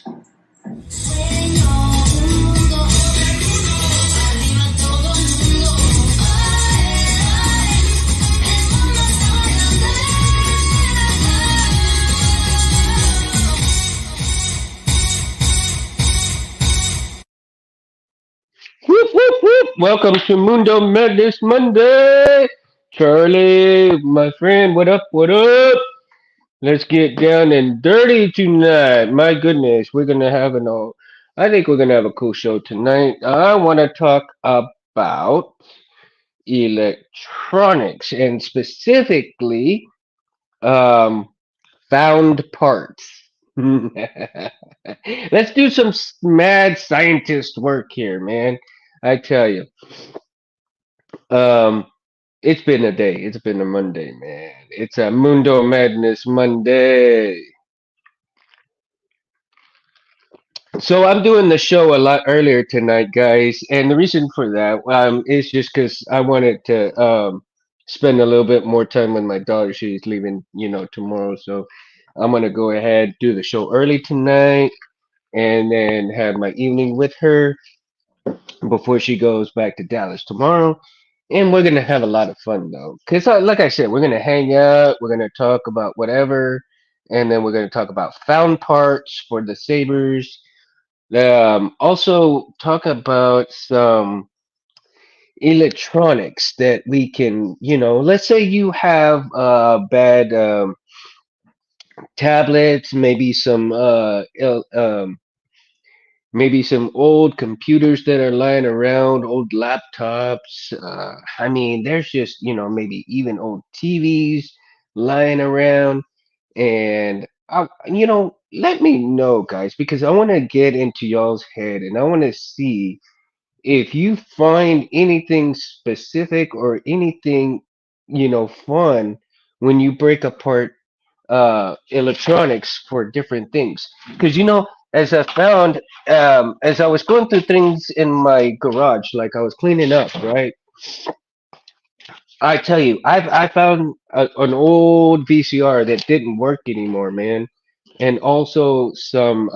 Whoop, whoop, whoop. Welcome to Mundo Madness Monday. Charlie, my friend, what up, what up? Let's get down and dirty tonight. My goodness, we're going to have I think we're going to have a cool show tonight. I want to talk about electronics and specifically um, found parts. Let's do some mad scientist work here, man. I tell you. Um, it's been a day. It's been a Monday, man. It's a Mundo Madness Monday. So I'm doing the show a lot earlier tonight, guys, and the reason for that is just because I wanted to spend a little bit more time with my daughter. She's leaving, tomorrow, so I'm gonna go ahead do the show early tonight, and then have my evening with her before she goes back to Dallas tomorrow. And we're gonna have a lot of fun though, cause like I said, we're gonna hang out, we're gonna talk about whatever, and then we're gonna talk about found parts for the Sabers. Also talk about some electronics that we can, let's say you have bad tablets, maybe some old computers that are lying around, old laptops. I mean, there's just, maybe even old TVs lying around. And, let me know, guys, because I want to get into y'all's head and I want to see if you find anything specific or anything, fun when you break apart electronics for different things. Because as I found, as I was going through things in my garage, like I was cleaning up, right? I tell you, I found an old VCR that didn't work anymore, man, and also some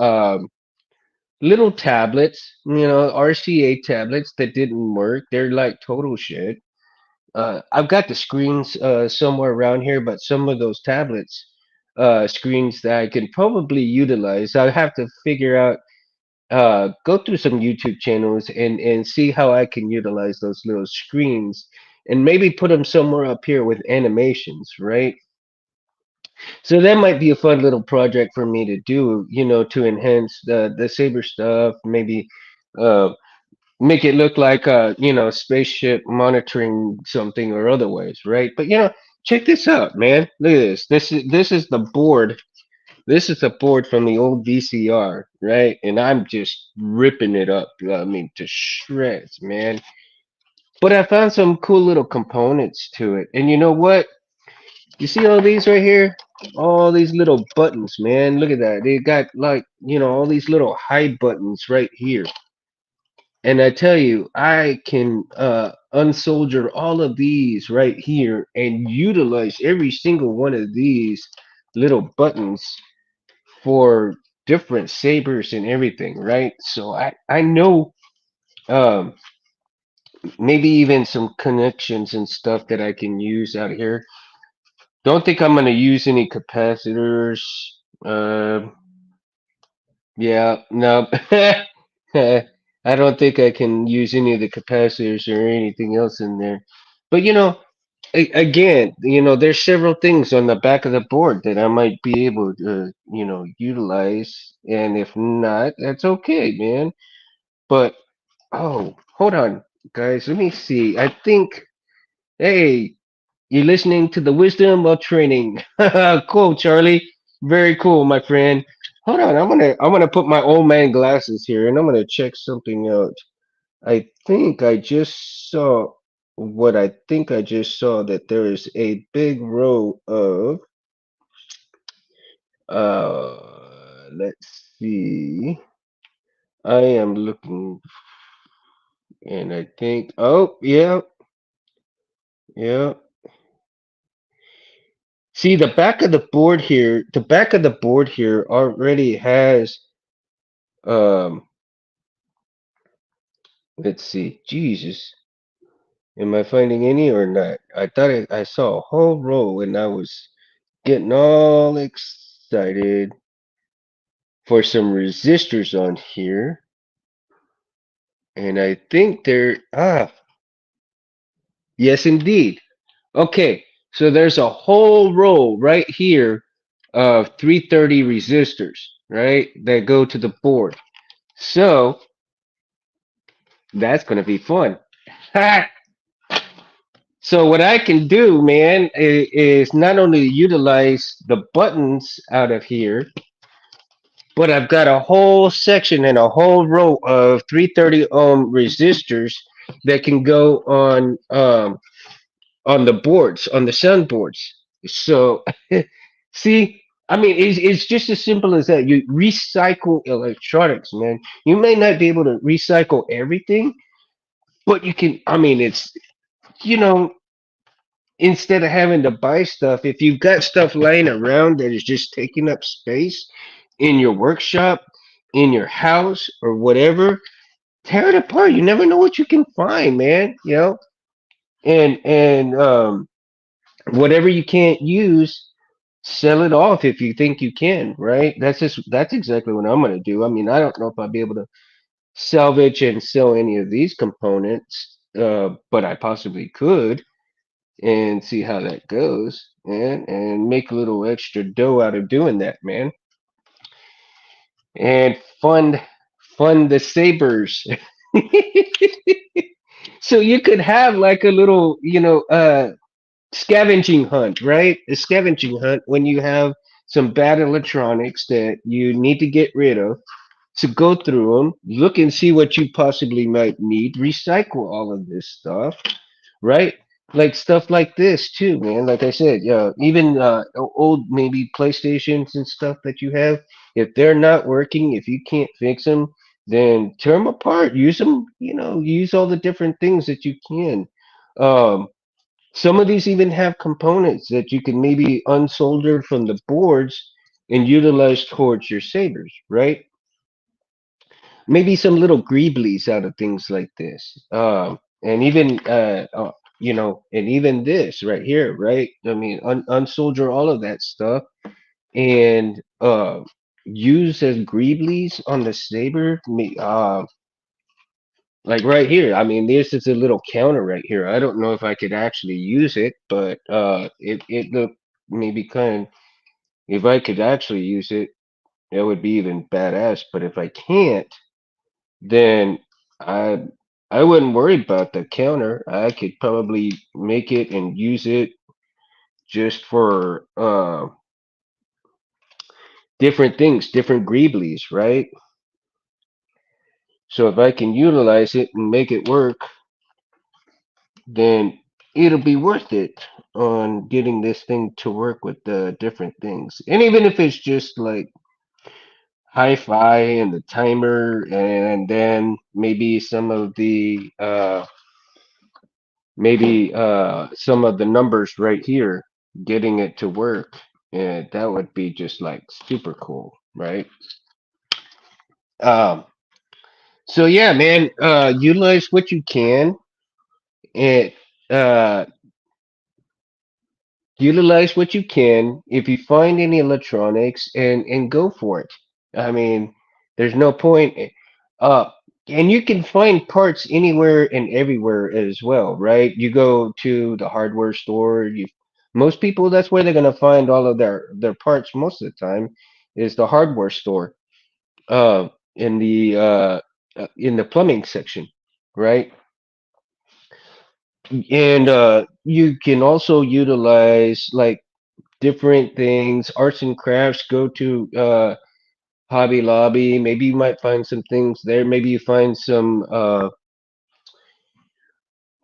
little tablets, RCA tablets that didn't work. They're like total shit. I've got the screens somewhere around here, but some of those tablets screens that I can probably utilize. I have to figure out, go through some YouTube channels and see how I can utilize those little screens and maybe put them somewhere up here with animations, right? So that might be a fun little project for me to do, to enhance the Saber stuff, maybe uh, make it look like a spaceship monitoring something or otherwise, right? But check this out, man. Look at this. This is the board. This is the board from the old VCR, right? And I'm just ripping it up. I mean, to shreds, man. But I found some cool little components to it. And you know what? You see all these right here? All these little buttons, man. Look at that. They got like, all these little hide buttons right here. And I tell you, I can unsolder all of these right here and utilize every single one of these little buttons for different sabers and everything, right? So I know um, maybe even some connections and stuff that I can use out here. Don't think I'm gonna use any capacitors. Uh, yeah, no. I don't think I can use any of the capacitors or anything else in there. But again, there's several things on the back of the board that I might be able to, utilize. And if not, that's okay, man. But oh, hold on, guys. Let me see. I think, hey, you're listening to the wisdom of training. Cool, Charlie. Very cool, my friend. Hold on, I'm gonna put my old man glasses here and I'm gonna check something out. I think I just saw what I think I just saw that there is a big row of let's see. I am looking and I think yeah, yeah. See the back of the board here already has Um, let's see. Jesus, am I finding any or not? I thought I saw a whole row, and I was getting all excited for some resistors on here, and I think they're yes, indeed. Okay, so there's a whole row right here of 330 resistors, right, that go to the board. So that's going to be fun. So what I can do, man, is not only utilize the buttons out of here, but I've got a whole section and a whole row of 330 ohm resistors that can go on the boards, on the sun boards. So, see, I mean, it's just as simple as that. You recycle electronics, man. You may not be able to recycle everything, but you can. I mean, it's you know, instead of having to buy stuff, if you've got stuff laying around that is just taking up space in your workshop, in your house, or whatever, tear it apart. You never know what you can find, man. And whatever you can't use, sell it off if you think you can, right? That's exactly what I'm gonna do. I mean, I don't know if I'll be able to salvage and sell any of these components, but I possibly could and see how that goes, and make a little extra dough out of doing that, man. And fund the Sabers. So you could have like a little, scavenging hunt, right? A scavenging hunt when you have some bad electronics that you need to get rid of. So go through them, look and see what you possibly might need, recycle all of this stuff, right? Like stuff like this too, man. Like I said, yeah, even old maybe PlayStations and stuff that you have, if they're not working, if you can't fix them, then tear them apart. Use them, use all the different things that you can. Um, some of these even have components that you can maybe unsolder from the boards and utilize towards your sabers, right? Maybe some little greeblies out of things like this. And even and even this right here, right? I mean, unsolder all of that stuff and use as greeblies on the saber. Like right here. I mean, this is a little counter right here. I don't know if I could actually use it, but it looked maybe kind. If I could actually use it, that would be even badass. But if I can't, then I I wouldn't worry about the counter. I could probably make it and use it just for different things, different greeblies, right? So if I can utilize it and make it work, then it'll be worth it on getting this thing to work with the different things. And even if it's just like hi-fi and the timer and then maybe some of the numbers right here, getting it to work, and that would be just like super cool, right? Um, so yeah, man, utilize what you can and uh, utilize what you can. If you find any electronics, and go for it. I mean, there's no point. Uh, and you can find parts anywhere and everywhere as well, right? You go to the hardware store. Most people, that's where they're gonna find all of their parts most of the time, is the hardware store. Uh, in the plumbing section, right? And you can also utilize like different things, arts and crafts. Go to Hobby Lobby. Maybe you might find some things there. Maybe you find some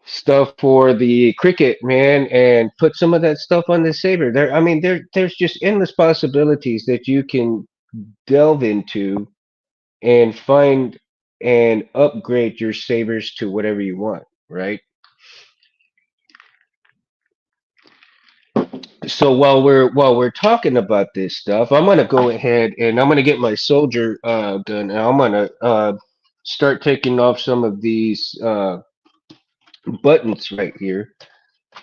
stuff for the cricket, man, and put some of that stuff on the saber. I mean, there's just endless possibilities that you can delve into and find and upgrade your sabers to whatever you want, right? So while we're talking about this stuff, I'm gonna go ahead and I'm gonna get my soldier gun, and I'm gonna start taking off some of these buttons right here.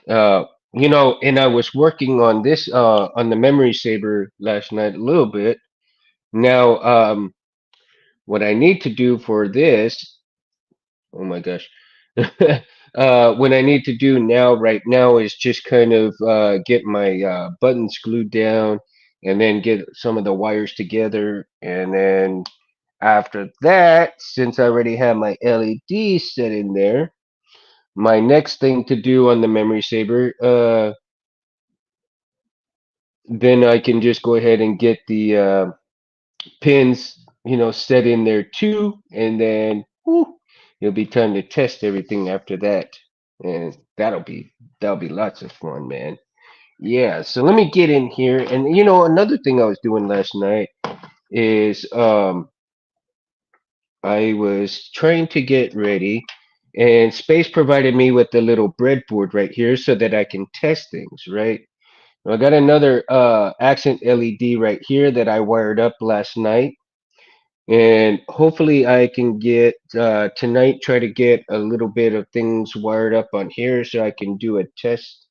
Uh, and I was working on this on the memory saber last night a little bit. Now, what I need to do for this, oh my gosh, what I need to do now, right now, is just kind of get my buttons glued down, and then get some of the wires together, and then after that, since I already have my LED set in there, my next thing to do on the memory saber, then I can just go ahead and get the pins, set in there too, and then whew, it'll be time to test everything after that, and that'll be lots of fun, man. Yeah, so let me get in here, and another thing I was doing last night is I was trying to get ready, and Space provided me with the little breadboard right here so that I can test things, right? I got another accent LED right here that I wired up last night, and hopefully I can get tonight, try to get a little bit of things wired up on here so I can do a test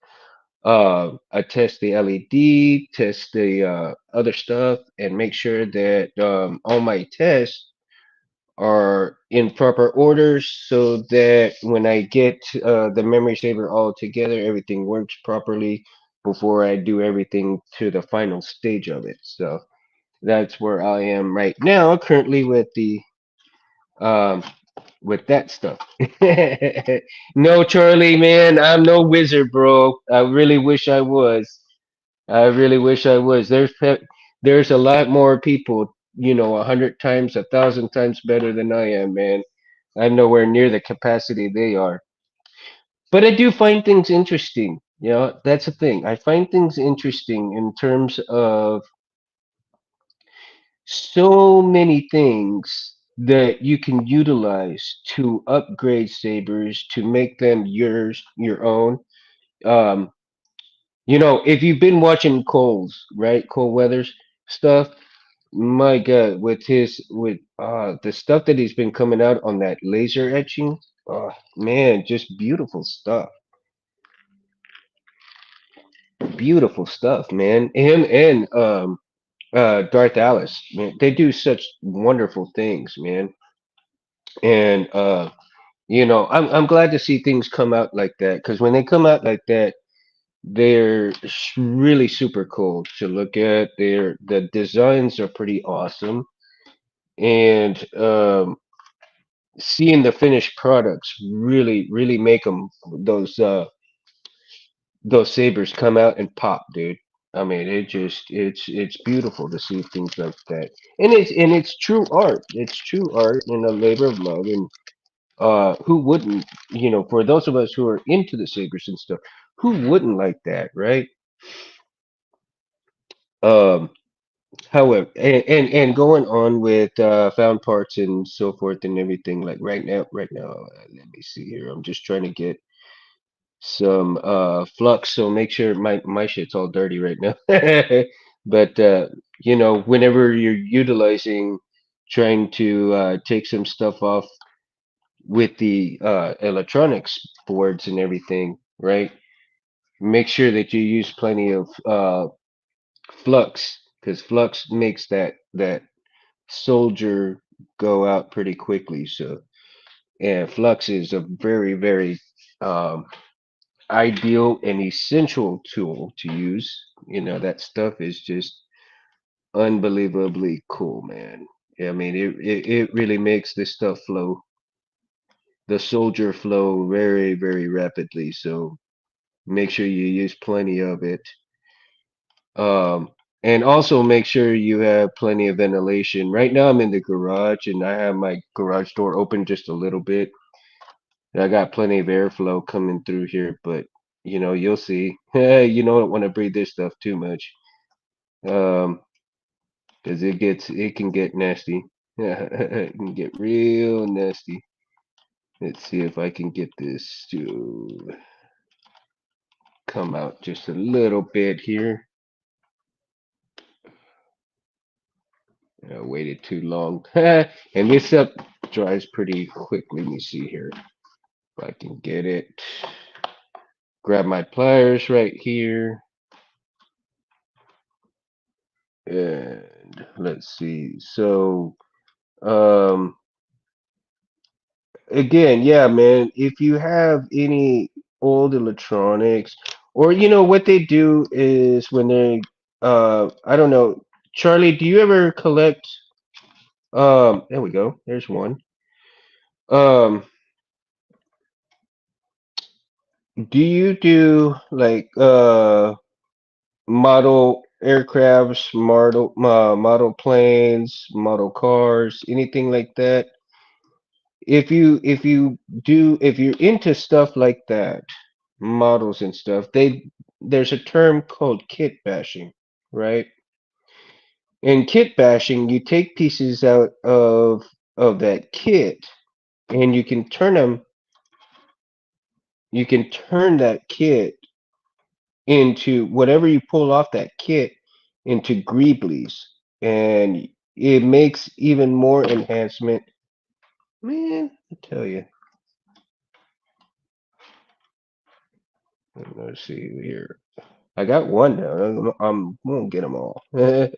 the LED, test the other stuff, and make sure that all my tests are in proper orders so that when I get the memory saver all together, everything works properly before I do everything to the final stage of it. So that's where I am right now, currently um with that stuff. No, Charlie, man, I'm no wizard, bro. I really wish I was. I really wish I was. There's a lot more people, 100 times, 1,000 times better than I am, man. I'm nowhere near the capacity they are. But I do find things interesting. That's the thing. I find things interesting in terms of so many things that you can utilize to upgrade sabers to make them your own. Um, if you've been watching Cole's, right, Cole Weathers stuff, my God, with the stuff that he's been coming out on that laser etching, oh man, just beautiful stuff, man. Him and Darth Alice, man, they do such wonderful things, man. And I'm glad to see things come out like that, because when they come out like that, they're really super cool to look at. The designs are pretty awesome, and seeing the finished products really really make them those sabers come out and pop, dude. I mean, it's beautiful to see things like that, and it's true art. It's true art and a labor of love, and who wouldn't, for those of us who are into the sabers and stuff, who wouldn't like that, right? Um, However, and going on with found parts and so forth and everything, like right now, let me see here. I'm just trying to get some flux, so make sure my shit's all dirty right now. But whenever you're utilizing, trying to take some stuff off with the electronics boards and everything, right? Make sure that you use plenty of flux, because flux makes that soldier go out pretty quickly. So, and flux is a very, very um, ideal and essential tool to use. That stuff is just unbelievably cool, man. I mean, it really makes this stuff flow, the soldier flow very, very rapidly. So make sure you use plenty of it. Um, and also make sure you have plenty of ventilation. Right now, I'm in the garage and I have my garage door open just a little bit. I got plenty of airflow coming through here, but you'll see. You don't want to breathe this stuff too much, um, because it can get nasty. It can get real nasty. Let's see if I can get this to come out just a little bit here. I waited too long. And this up dries pretty quick. Let me see here if I can get it. Grab my pliers right here. And let's see. So, um, again, yeah, man, if you have any old electronics, or what they do is when they, I don't know, Charlie, do you ever collect, there we go, there's one. Um, do you do like, model aircrafts, model planes, model cars, anything like that? If you're into stuff like that, models and stuff, there's a term called kit bashing, right? In kit bashing, you take pieces out of that kit and you can turn that kit into whatever you pull off that kit into greeblies, and it makes even more enhancement. Man, I tell you. Let's see here. I got one now. I'm gonna get them all. So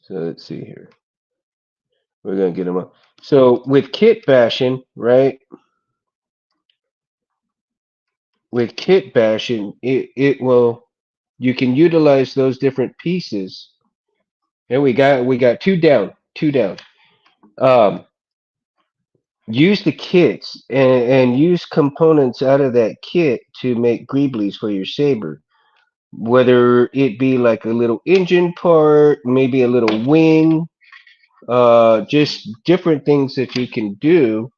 let's see here. We're gonna get them all. So with kit bashing, right? With kit bashing, it will you can utilize those different pieces. And we got two down, two down. Um, use the kits and use components out of that kit to make greeblies for your saber. Whether it be like a little engine part, maybe a little wing, just different things that you can do,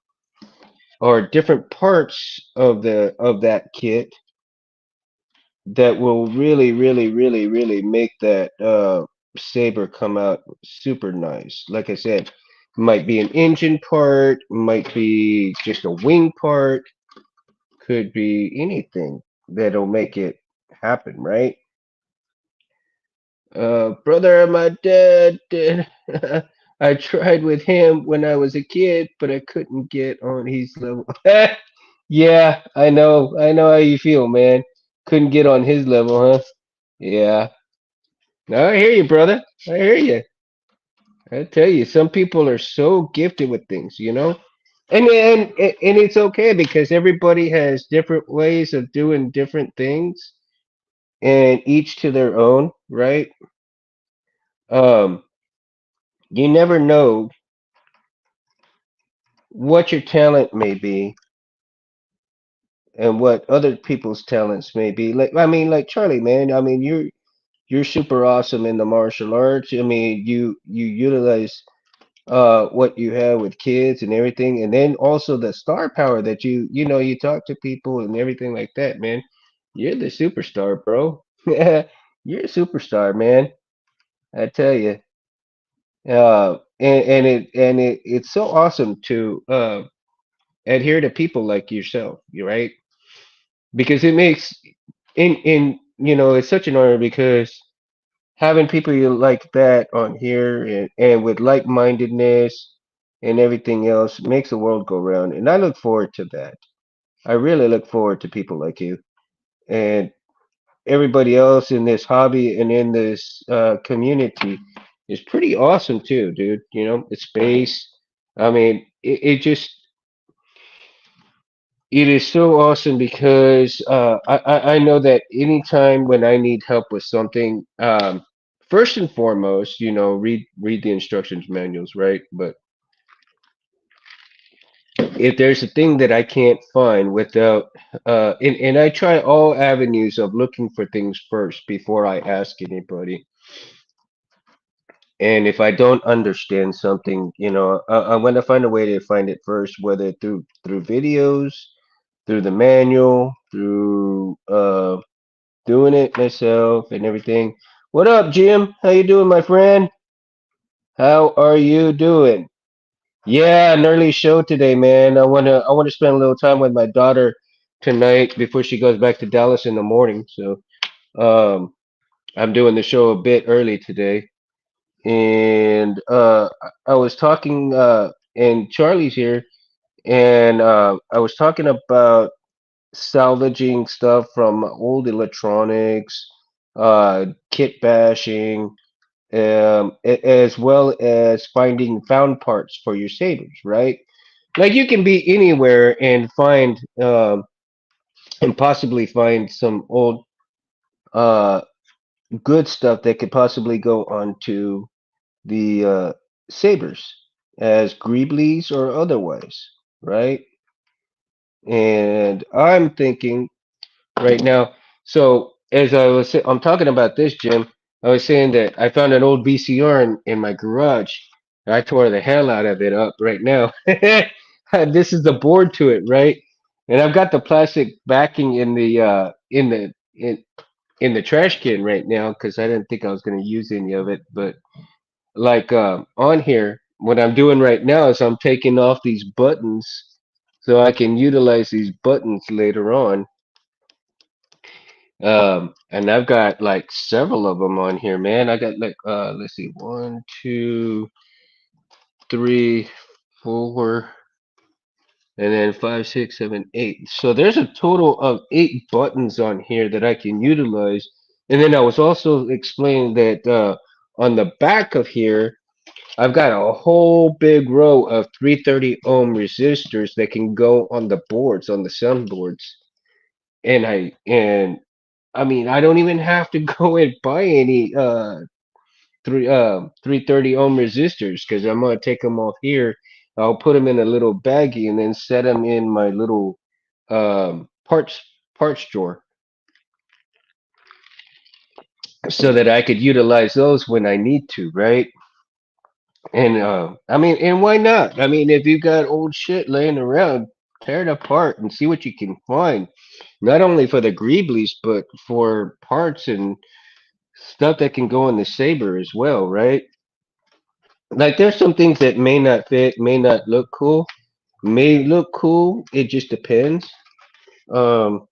or different parts of that kit that will really, really, really, really make that saber come out super nice. Like I said, might be an engine part, might be just a wing part, could be anything that'll make it happen, right? Brother of my dad did. I tried with him when I was a kid, but I couldn't get on his level. Yeah, I know how you feel, man. Couldn't get on his level, huh? Yeah. No, I hear you, brother. I hear you. I tell you, some people are so gifted with things, and it's okay because everybody has different ways of doing different things, and each to their own, right? Um, you never know what your talent may be and what other people's talents may be. Like I mean, like Charlie, man. I mean, you're super awesome in the martial arts. I mean, you utilize what you have with kids and everything, and then also the star power that you talk to people and everything like that, man. You're the superstar, bro. You're a superstar, man. I tell you. It's so awesome to adhere to people like yourself, you right? Because it makes in it's such an honor because having people you like that on here and with like-mindedness and everything else makes the world go round, and I look forward to that. I really look forward to people like you and everybody else in this hobby and in this community is pretty awesome too, dude. It's space. I mean, it just it is so awesome because I know that anytime when I need help with something, first and foremost, read the instructions manuals, right? But if there's a thing that I can't find without, and I try all avenues of looking for things first before I ask anybody. And if I don't understand something, I'm going to find a way to find it first, whether through videos, through the manual, through doing it myself and everything. What up, Jim? How you doing, my friend? How are you doing? Yeah, an early show today, man. I wanna spend a little time with my daughter tonight before she goes back to Dallas in the morning. So um I'm doing the show a bit early today. And I was talking and Charlie's here and I was talking about salvaging stuff from old electronics, kit bashing, as well as finding found parts for your sabers, right? Like you can be anywhere and find and possibly find some old uh good stuff that could possibly go onto the sabers as greeblies or otherwise, right? And I'm thinking right now. So as I'm talking about this, Jim. I was saying that I found an old VCR in my garage. I tore the hell out of it up right now. This is the board to it, right? And I've got the plastic backing in the trash can right now because I didn't think I was going to use any of it. But like on here, what I'm doing right now is I'm taking off these buttons so I can utilize these buttons later on. And I've got like several of them on here, man. I got like let's see, one, two, three, four, and then five, six, seven, eight. So there's a total of 8 buttons on here that I can utilize. And then I was also explaining that on the back of here, I've got a whole big row of 330 ohm resistors that can go on the boards, on the sound boards. And I mean, I don't even have to go and buy any 330 ohm resistors because I'm gonna take them off here. I'll put them in a little baggie and then set them in my little parts drawer so that I could utilize those when I need to, right? And I mean, and why not? I mean, if you got old shit laying around, tear it apart and see what you can find. Not only for the greeblies, but for parts and stuff that can go in the saber as well, right? Like there's some things that may not fit, may not look cool, may look cool. It just depends. Um,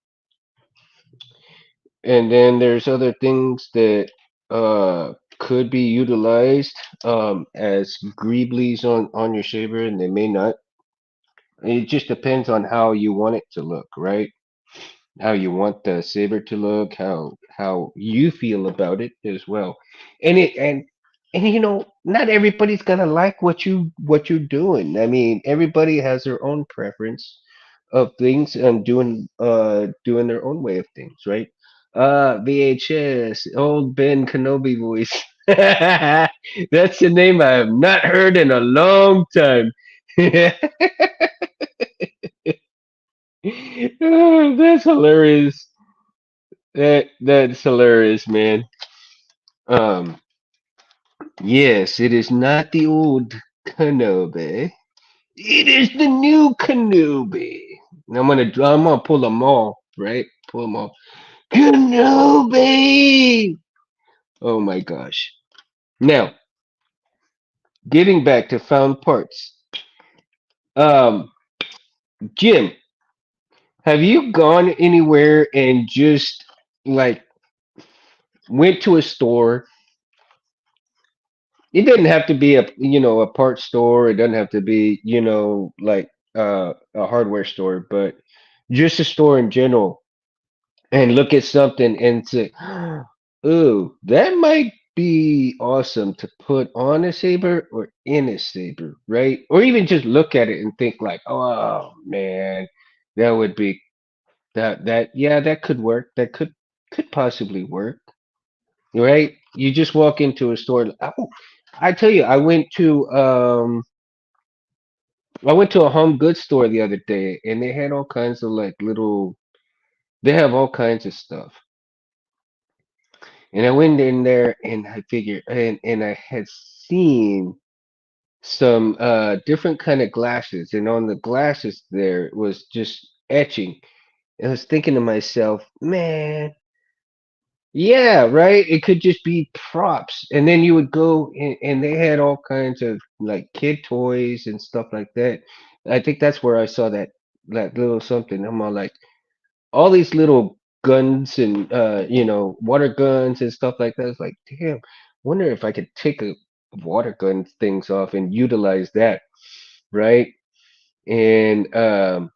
and then there's other things that could be utilized as greeblies on your saber, and they may not. It just depends on how you want it to look, right? How you want the saber to look, how you feel about it as well. And not everybody's gonna like what you're doing. I mean, everybody has their own preference of things and doing their own way of things, right? VHS, old Ben Kenobi voice. That's the name I have not heard in a long time. That's hilarious. That's hilarious, man. Um, yes, it is not the old Kenobi. It is the new Kenobi. I'm gonna pull them all, right? Pull them all. Kenobi. Oh my gosh. Now, getting back to found parts. Um, Jim, have you gone anywhere and just like went to a store? It doesn't have to be a parts store. It doesn't have to be like a hardware store, but just a store in general, and look at something and say, "Ooh, that might be awesome to put on a saber or in a saber, right?" Or even just look at it and think like, "Oh man, that would be that yeah, that could work. That could possibly work." Right? You just walk into a store. Oh, I tell you, I went to a home goods store the other day, and they had all kinds of like little. They have all kinds of stuff, and I went in there, and I figured, and I had seen some different kind of glasses, and on the glasses there was just etching. And I was thinking to myself, man, Yeah, right. It could just be props, and then you would go and they had all kinds of like kid toys and stuff like that. I think that's where I saw that little something. I'm all like all these little guns and water guns and stuff like that. It's like, damn, wonder if I could take a water gun things off and utilize that, right? And I'm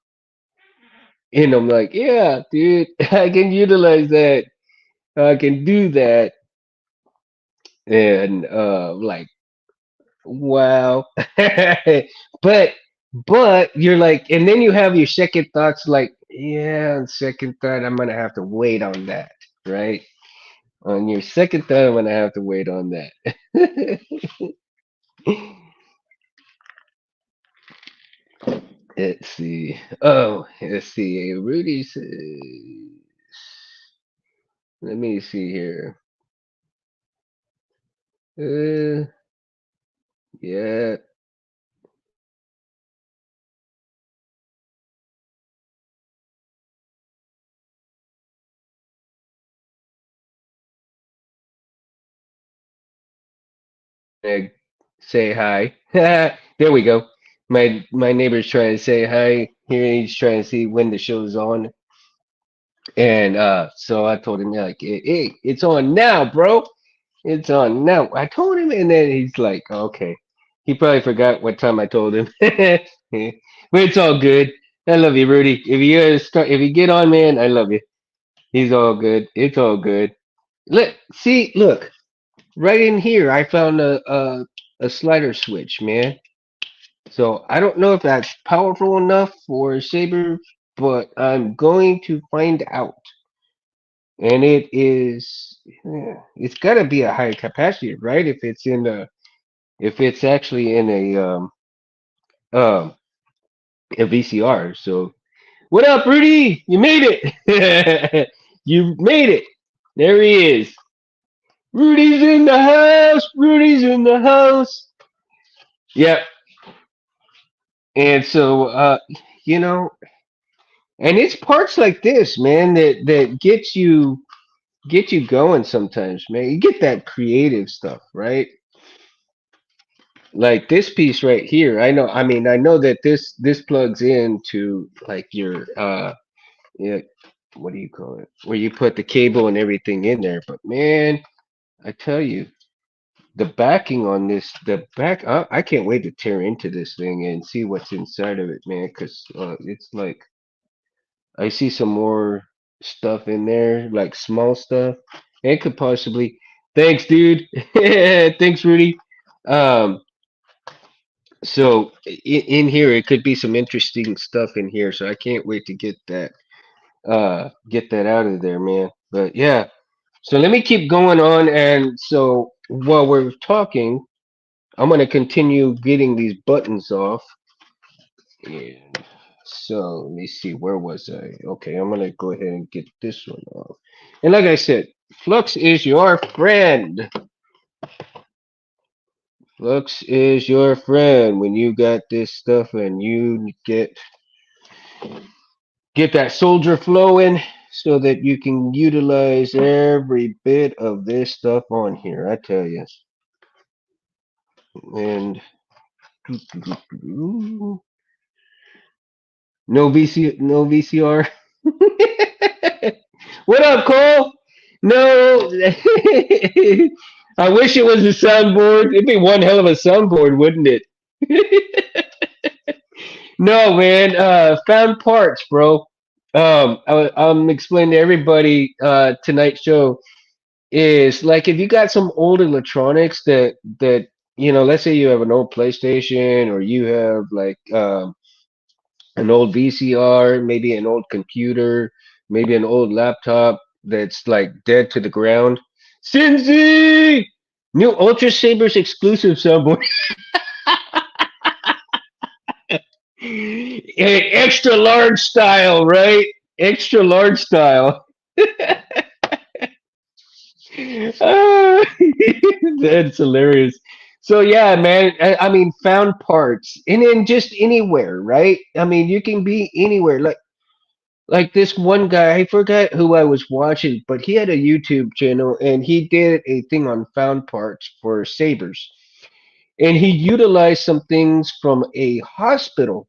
like, yeah, dude, I can utilize that. I can do that. And like, wow. but but you're like, and then you have your second thoughts like, yeah, on second thought, I'm gonna have to wait on that, right? On your second thought, I'm gonna have to wait on that. Let's see. Oh, let's see. Rudy says, let me see here. Uh, yeah. uh, Say hi. There we go. My neighbor's trying to say hi. Here he's trying to see when the show's on. And so I told him like, hey, it's on now, bro. It's on now. I told him, and then he's like, okay. He probably forgot what time I told him. But it's all good. I love you, Rudy. If you get on, man, I love you. He's all good. It's all good. Look, right in here, I found a slider switch, man. So I don't know if that's powerful enough for Saber, but I'm going to find out. And it's got to be a high capacity, right? If it's actually in um a VCR. So what up, Rudy? You made it. You made it. There he is. Rudy's in the house. Rudy's in the house. Yep. And so you know, and it's parts like this, man, that get you going sometimes, man. You get that creative stuff, right? Like this piece right here. I know that this plugs into like your yeah, what do you call it? Where you put the cable and everything in there. But man, I tell you, the backing on this, the back, I can't wait to tear into this thing and see what's inside of it, man. Because it's like I see some more stuff in there, like small stuff. It could possibly. Thanks, dude. Thanks, Rudy. Um, so in here, it could be some interesting stuff in here. So I can't wait to get that out of there, man. But yeah. So let me keep going on, and so while we're talking, I'm gonna continue getting these buttons off. And so let me see, where was I? Okay, I'm gonna go ahead and get this one off. And like I said, Flux is your friend. Flux is your friend when you got this stuff and you get that soldier flowing so that you can utilize every bit of this stuff on here. I tell you. And no VCR. What up, Cole? No, I wish it was a soundboard. It'd be one hell of a soundboard, wouldn't it? No, man. Found parts, bro. I'm explaining to everybody tonight's show is like if you got some old electronics that let's say you have an old PlayStation or you have like an old VCR, maybe an old computer, maybe an old laptop that's like dead to the ground. Cincy! New Ultra Sabers exclusive soundboard. Extra large style, right? Extra large style. Ah, that's hilarious. So yeah, man. I mean, found parts, and then just anywhere, right? I mean, you can be anywhere. Like Like this one guy, I forgot who I was watching, but he had a YouTube channel and he did a thing on found parts for Sabers. And he utilized some things from a hospital.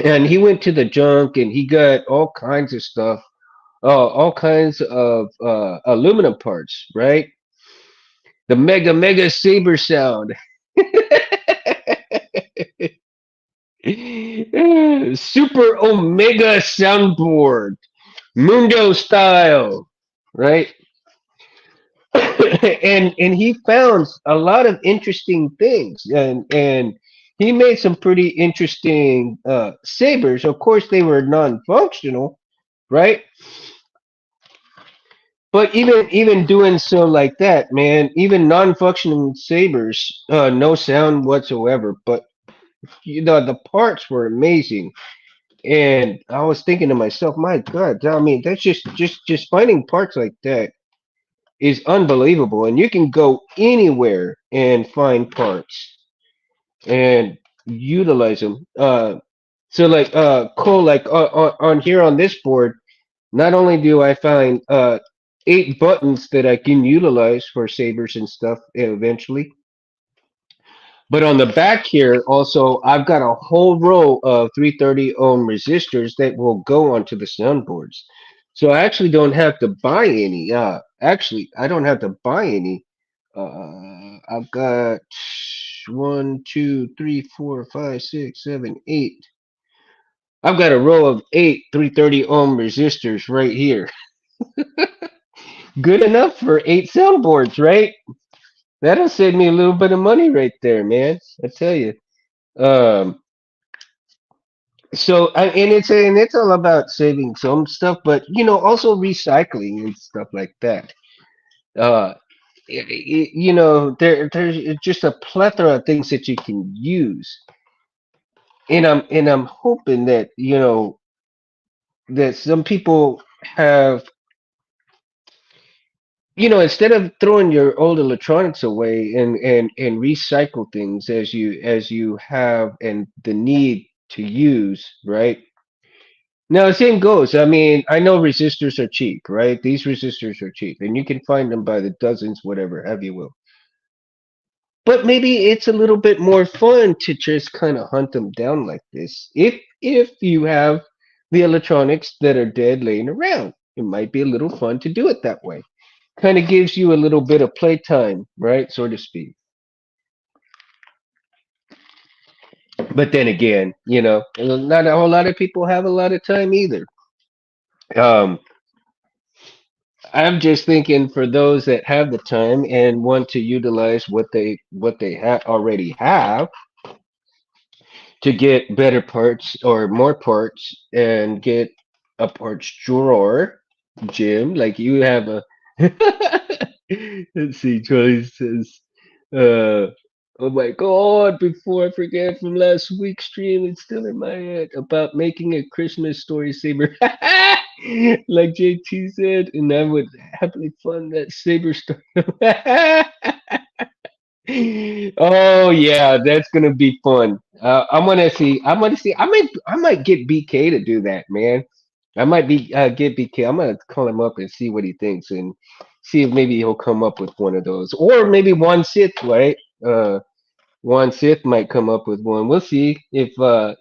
And he went to the junk and he got all kinds of stuff, all kinds of aluminum parts, right? The mega saber sound. Super Omega soundboard, Mundo style, right? And he found a lot of interesting things, and he made some pretty interesting sabers. Of course, they were non-functional, right? But even doing so like that, man, even non-functioning sabers, no sound whatsoever. But the parts were amazing. And I was thinking to myself, my God, I mean, that's just finding parts like that is unbelievable. And you can go anywhere and find parts and utilize them. So like Cole, like on here on this board, not only do I find 8 buttons that I can utilize for sabers and stuff eventually, but on the back here, also, I've got a whole row of 330 ohm resistors that will go onto the soundboards. So I actually don't have to buy any. Actually, I don't have to buy any. I've got one, two, three, four, five, six, seven, eight. I've got a row of eight 330 ohm resistors right here. Good enough for 8 soundboards, right? That'll save me a little bit of money right there, man. I tell you. Um, and it's all about saving some stuff, but also recycling and stuff like that. Uh, there's just a plethora of things that you can use, and I'm hoping that that some people have instead of throwing your old electronics away and recycle things as you have and the need to use, right? Now, the same goes. I mean, I know resistors are cheap, right? These resistors are cheap, and you can find them by the dozens, whatever, have you will. But maybe it's a little bit more fun to just kind of hunt them down like this. If you have the electronics that are dead laying around, it might be a little fun to do it that way. Kind of gives you a little bit of playtime, right, so to speak. But then again, not a whole lot of people have a lot of time either. Um, I'm just thinking for those that have the time and want to utilize what they already have to get better parts or more parts and get a parts drawer, Jim, like you have a. Let's see, Charlie says, uh, "Oh my God!" Before I forget from last week's stream, it's still in my head about making a Christmas story saber. Like JT said, and I would happily fund that saber story. Oh yeah, that's gonna be fun. I'm gonna see. I'm gonna see. I might get BK to do that, man. I might be get BK. I'm gonna call him up and see what he thinks and see if maybe he'll come up with one of those, or maybe one Sith, right? One Sith might come up with one. We'll see if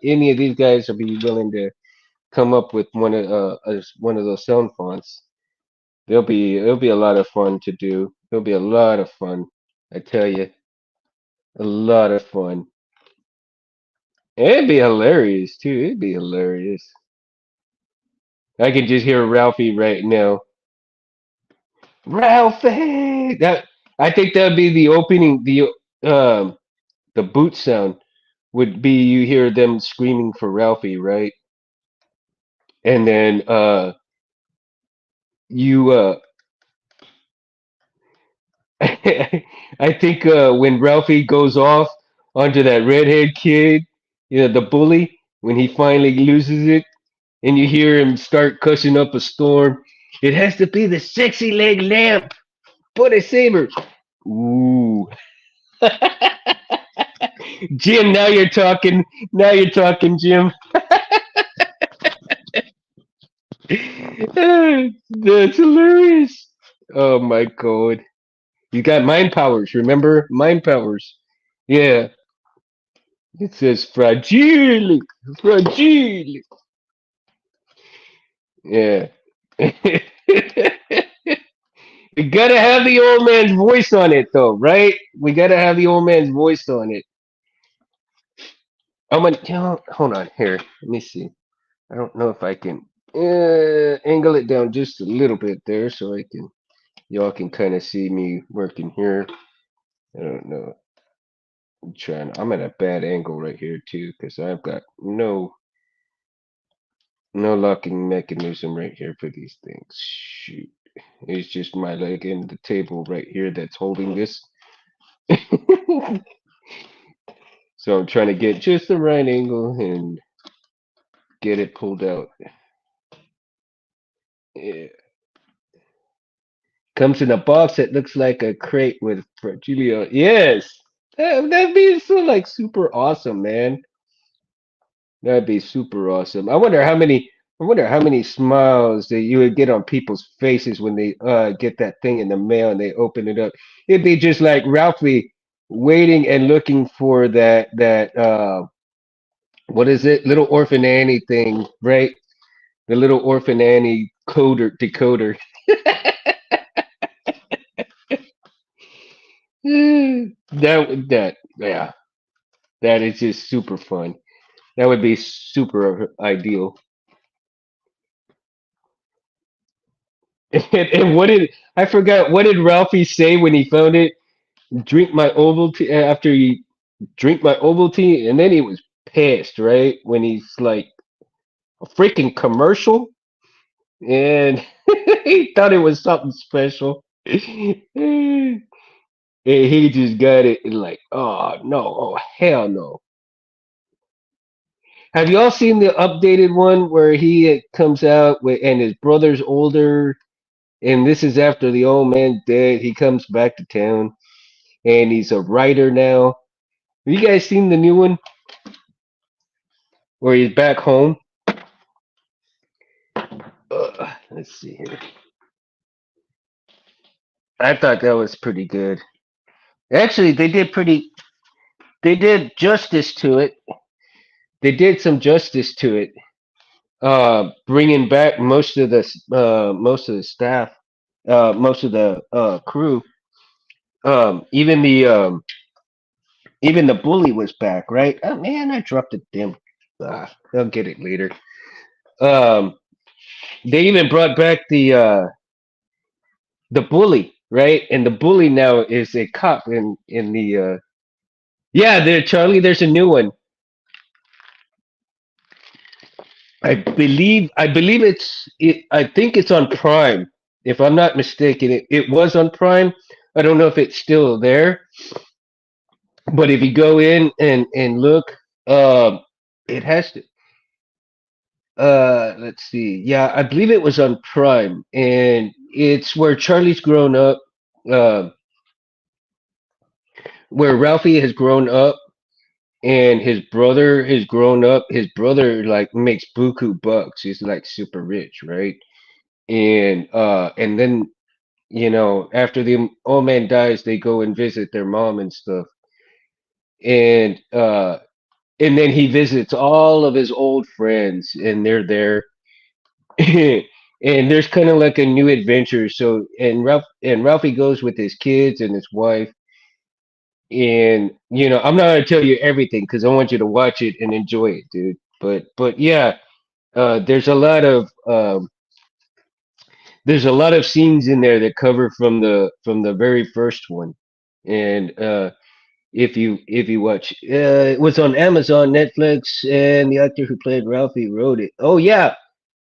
any of these guys will be willing to come up with one of those sound fonts. It'll be a lot of fun to do. It'll be a lot of fun. I tell you, a lot of fun. It'd be hilarious too. It'd be hilarious. I can just hear Ralphie right now. Ralphie. That I think that'd be the opening. The boot sound would be you hear them screaming for Ralphie, right? And then you I think when Ralphie goes off onto that redhead kid, the bully, when he finally loses it, and you hear him start cussing up a storm. It has to be the sexy leg lamp. Put a saber. Ooh, Jim. Now you're talking. Now you're talking, Jim. That's hilarious. Oh my god. You got mind powers, remember? Mind powers. Yeah. It says fragile. Fragile. Yeah. We gotta have the old man's voice on it though, right? We gotta have the old man's voice on it. I'm gonna hold on here. Let me see. I don't know if I can angle it down just a little bit there so I can y'all can kind of see me working here. I don't know. I'm at a bad angle right here too because I've got no locking mechanism right here for these things. Shoot. It's just my leg and the table right here that's holding this. So I'm trying to get just the right angle and get it pulled out. Yeah. Comes in a box that looks like a crate with fragile. Yes, that'd be so like super awesome, man. That'd be super awesome. I wonder how many smiles that you would get on people's faces when they get that thing in the mail and they open it up. It'd be just like Ralphie waiting and looking for that what is it? Little Orphan Annie thing, right? The little Orphan Annie decoder. Yeah, that is just super fun. That would be super ideal. And what did I forgot? What did Ralphie say when he found it? Drink my Ovaltine after you drink my Ovaltine, and then he was pissed, right? When he's like a freaking commercial, and he thought it was something special. And he just got it and like, oh no, oh hell no. Have you all seen the updated one where he comes out with and his brother's older, and this is after the old man's dead. He comes back to town, and he's a writer now. Have you guys seen the new one where he's back home? Let's see here. I thought that was pretty good. Actually, they did justice to it. They did some justice to it, bringing back most of the staff, most of the crew. Even the bully was back, right? Oh man, I dropped a damn. I'll get it later. Um, they even brought back the bully, right? And the bully now is a cop in the yeah, there, Charlie. There's a new one. I believe I think it's on Prime. If I'm not mistaken, it was on Prime. I don't know if it's still there, but if you go in and look, um, it has to. Let's see. Yeah, I believe it was on Prime, and it's where Charlie's grown up, uh, where Ralphie has grown up, and his brother has grown up. His brother like makes buku bucks. He's like super rich, right? And then after the old man dies, they go and visit their mom and stuff, and then he visits all of his old friends, and they're there. And there's kind of like a new adventure. So and Ralphie goes with his kids and his wife, and I'm not gonna tell you everything because I want you to watch it and enjoy it, dude. But yeah, there's a lot of scenes in there that cover from the very first one, and if you watch, it was on Amazon, Netflix, and the actor who played Ralphie wrote it. Oh yeah,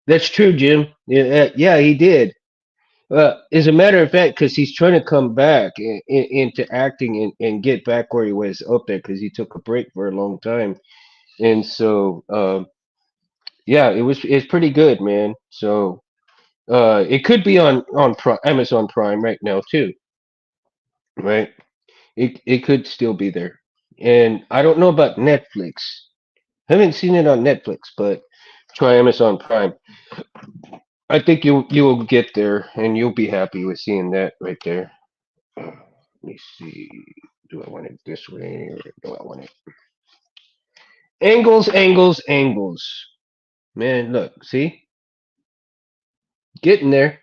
that's true, Jim. Yeah, yeah, he did. As a matter of fact, because he's trying to come back into acting and get back where he was up there because he took a break for a long time, and so yeah, it's pretty good, man. So it could be on Amazon Prime right now too, right? It could still be there, and I don't know about Netflix. I haven't seen it on Netflix, but try Amazon Prime. I think you'll get there, and you'll be happy with seeing that right there. Let me see. Do I want it this way, or do I want it angles, angles, angles? Man, look, see, getting there.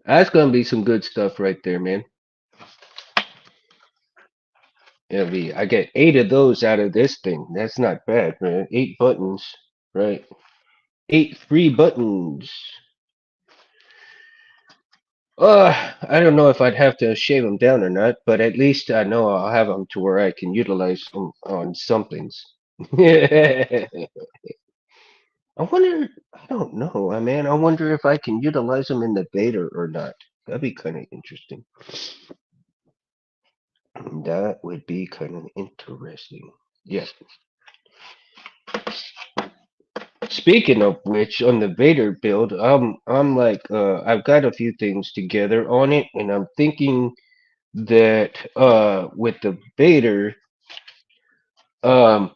That's gonna be some good stuff right there, man. It'll be. I get 8 of those out of this thing. That's not bad, man. 8 buttons, right? 8 free buttons. I don't know if I'd have to shave them down or not, but at least I know I'll have them to where I can utilize them on somethings. I wonder, I don't know, man. I wonder if I can utilize them in the beta or not. That'd be kind of interesting. That would be kind of interesting. Yes. Speaking of which, on the Vader build, I'm like, I've got a few things together on it, and I'm thinking that with the Vader, um,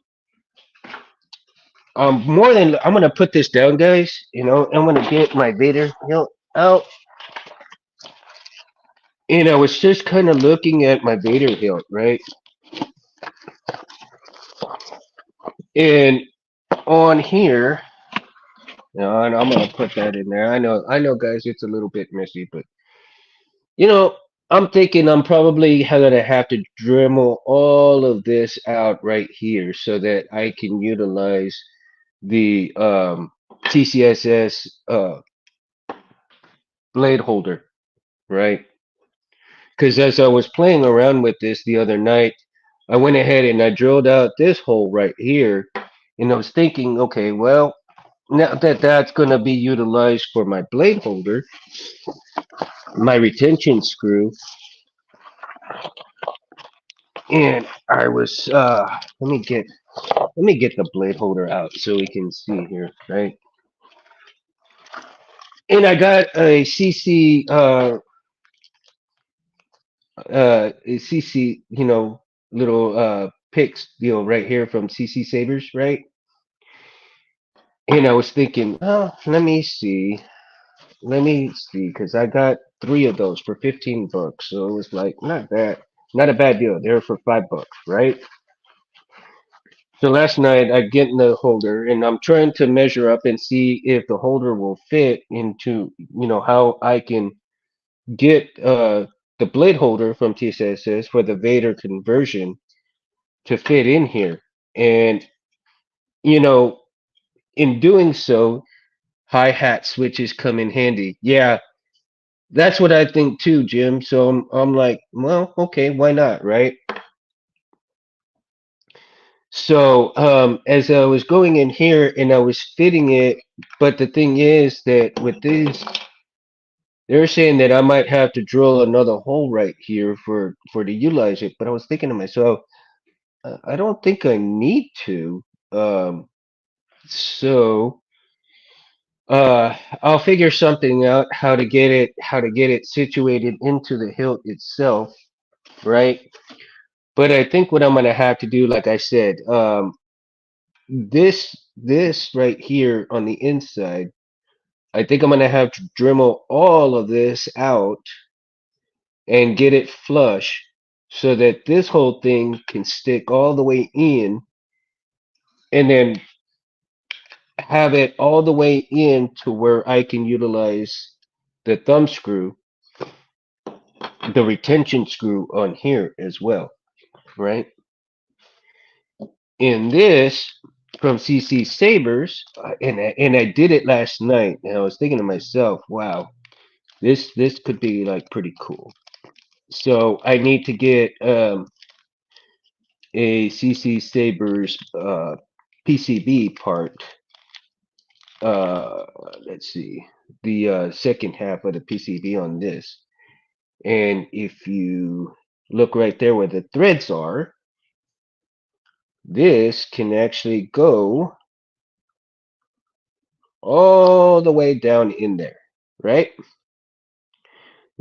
I'm gonna put this down, guys. I'm gonna get my Vader hilt out, and I was just kind of looking at my Vader hilt, right? And on here, and I'm gonna put that in there. I know, guys, it's a little bit messy, but you know, I'm thinking I'm probably gonna have to Dremel all of this out right here so that I can utilize the TCSS blade holder, right? Because as I was playing around with this the other night, I went ahead and I drilled out this hole right here, and I was thinking, okay, well, now that that's gonna be utilized for my blade holder, my retention screw, and I was let me get the blade holder out so we can see here, right? And I got a CC a CC, little picks, right here from CC Sabers, right? And I was thinking, oh, let me see, because I got 3 of those for $15, so it was like not a bad deal. They're for $5, right? So last night I get in the holder and I'm trying to measure up and see if the holder will fit into, how I can get the blade holder from TSSS for the Vader conversion to fit in here. And, you know, in doing so, hi-hat switches come in handy. Yeah, that's what I think too, Jim. So I'm like, well, okay, why not, right? So as I was going in here and I was fitting it, but the thing is that with these, they're saying that I might have to drill another hole right here for to utilize it. But I was thinking to myself, I don't think I need to. Um, so I'll figure something out how to get it situated into the hilt itself, right? But I think what I'm gonna have to do, like I said, this right here on the inside, I think I'm gonna have to Dremel all of this out and get it flush so that this whole thing can stick all the way in, and then have it all the way in to where I can utilize the thumb screw, the retention screw on here as well, right? In this from CC Sabers, and I did it last night, and I was thinking to myself, wow, this could be like pretty cool. So I need to get a CC Sabers PCB part. Uh, let's see, the second half of the PCB on this. And if you look right there where the threads are, this can actually go all the way down in there, right?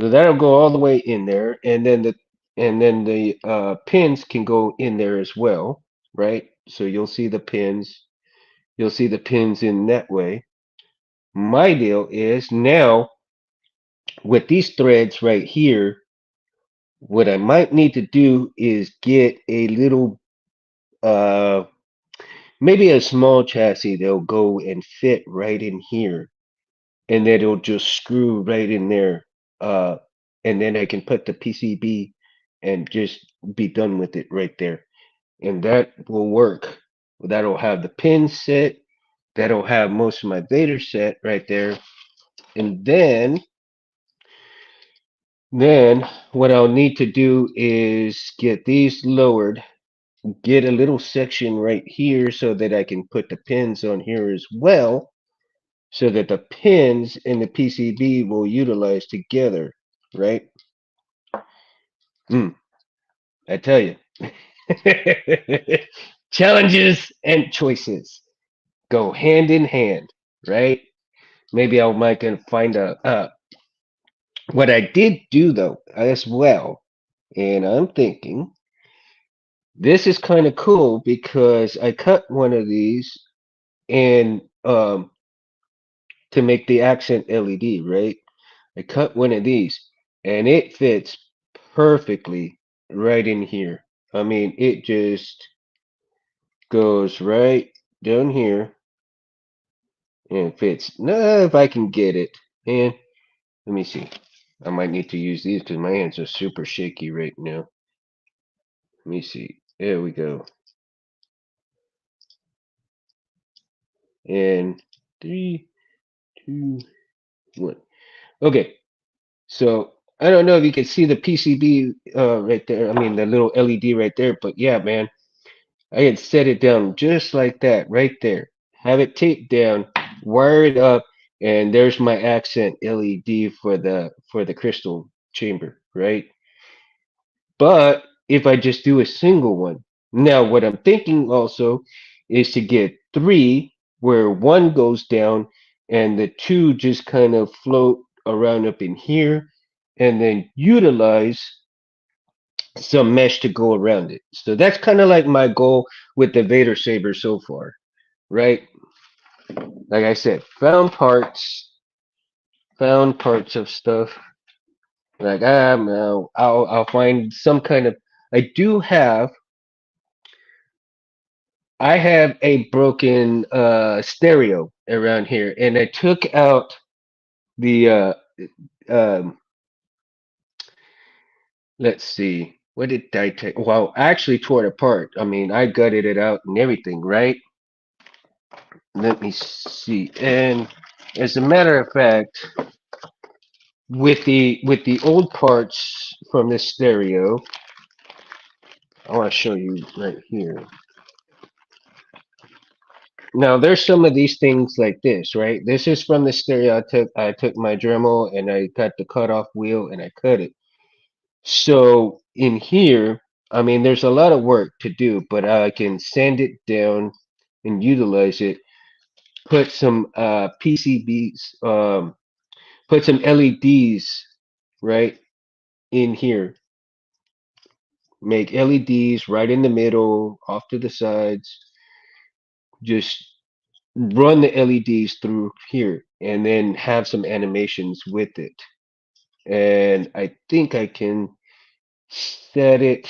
So that'll go all the way in there, and then the pins can go in there as well, right? So you'll see the pins in that way. My deal is now with these threads right here, what I might need to do is get a little, uh, maybe a small chassis that'll go and fit right in here, and then it'll just screw right in there. Uh, and then I can put the PCB and just be done with it right there. And that will work. That'll have the pins set. That'll have most of my Vader set right there. And then what I'll need to do is get these lowered, get a little section right here so that I can put the pins on here as well, so that the pins and the PCB will utilize together, right? Mm, I tell you. Challenges and choices go hand in hand, right? Maybe I might can find a what I did do though as well, and I'm thinking this is kind of cool because I cut one of these and to make the accent LED, right? I cut one of these and it fits perfectly right in here. I mean, it just goes right down here and fits. Now, if I can get it, and let me see. I might need to use these because my hands are super shaky right now. Let me see. There we go. And three, two, one. Okay. So I don't know if you can see the PCB right there. I mean the little LED right there. But yeah, man, I had set it down just like that right there. Have it taped down, wire it up, and there's my accent LED for the crystal chamber, right? But if I just do a single one, now what I'm thinking also is to get three where one goes down and the two just kind of float around up in here and then utilize some mesh to go around it. So that's kind of like my goal with the Vader Saber so far, right? Like I said, found parts of stuff. Like no, I'll find some kind of. I do have I have a broken stereo around here, and I took out the um, let's see, what did I take? Well, I actually tore it apart. I mean, I gutted it out and everything, right? Let me see. And as a matter of fact, with the old parts from this stereo, I want to show you right here. Now there's some of these things like this, right? This is from the stereo. I took my Dremel and I got the cutoff wheel and I cut it. So in here, I mean, there's a lot of work to do, but I can sand it down and utilize it. Put some PCBs, put some LEDs right in here. Make LEDs right in the middle, off to the sides. Just run the LEDs through here, and then have some animations with it. And I think I can set it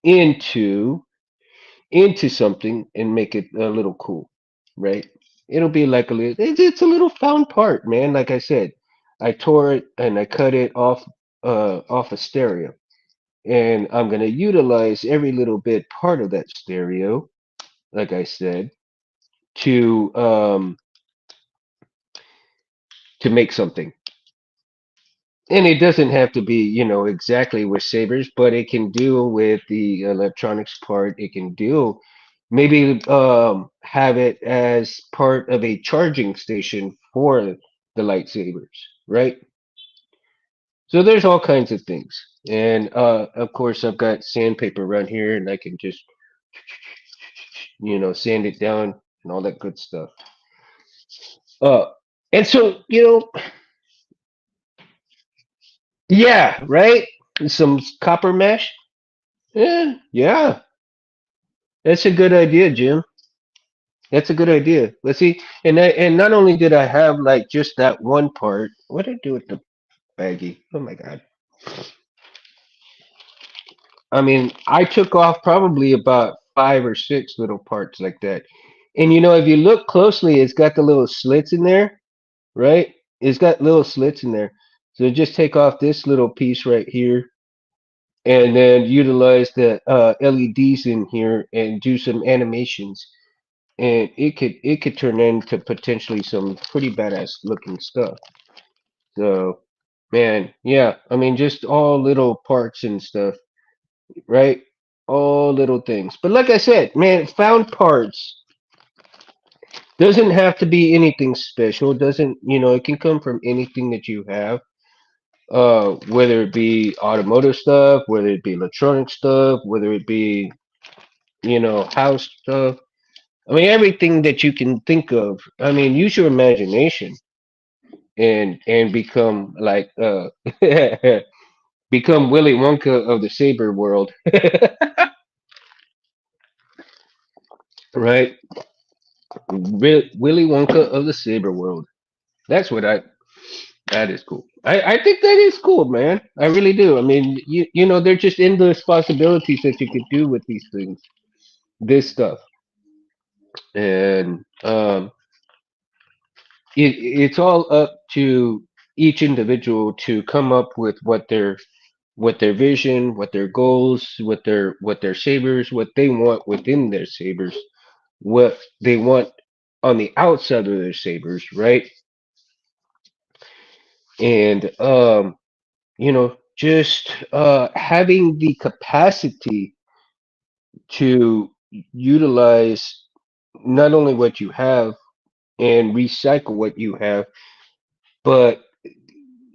into something and make it a little cool, right? It'll be like a little, it's a little found part, man. Like I said, I tore it and I cut it off a stereo, and I'm gonna utilize every little bit part of that stereo, like I said, to um to make something. And it doesn't have to be, exactly with Sabers, but it can deal with the electronics part. It can deal, maybe have it as part of a charging station for the lightsabers, right? So there's all kinds of things. And of course, I've got sandpaper around here, and I can just, sand it down and all that good stuff. Uh, and so, yeah, right? Some copper mesh. Yeah, yeah. That's a good idea, Jim. That's a good idea. Let's see. And not only did I have like just that one part. What did I do with the baggie? Oh my god. I mean, I took off probably about five or six little parts like that. And if you look closely, it's got the little slits in there, right? It's got little slits in there. So just take off this little piece right here, and then utilize the LEDs in here and do some animations. And it could turn into potentially some pretty badass looking stuff. So, man, yeah, I mean, just all little parts and stuff, right? All little things. But like I said, man, found parts doesn't have to be anything special. Doesn't, it can come from anything that you have. Whether it be automotive stuff, whether it be electronic stuff, whether it be, house stuff. I mean, everything that you can think of. I mean, use your imagination and become like become Willy Wonka of the Saber world, right? Willy Wonka of the Saber world. That's what I. That is cool. I think that is cool, man. I really do. I mean, they're just endless possibilities that you could do with these things, this stuff, and it's all up to each individual to come up with what their vision, what their goals, what their sabers, what they want within their sabers, what they want on the outside of their sabers, right? And just having the capacity to utilize not only what you have and recycle what you have, but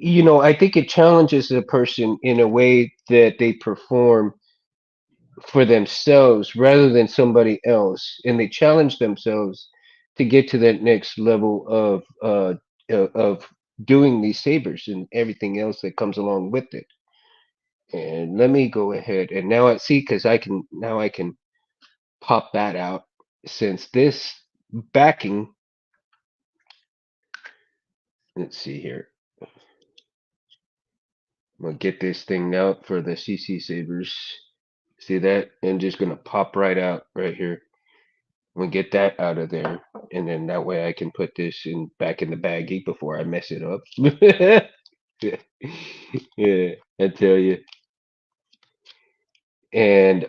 I think it challenges a person in a way that they perform for themselves rather than somebody else, and they challenge themselves to get to that next level of doing these sabers and everything else that comes along with it. And let me go ahead and now I see because I can pop that out since this backing. Let's see here. I'm gonna get this thing out for the CC sabers. See that? And just gonna pop right out right here. I'm gonna get that out of there, and then that way I can put this in back in the baggie before I mess it up. Yeah, I tell you. And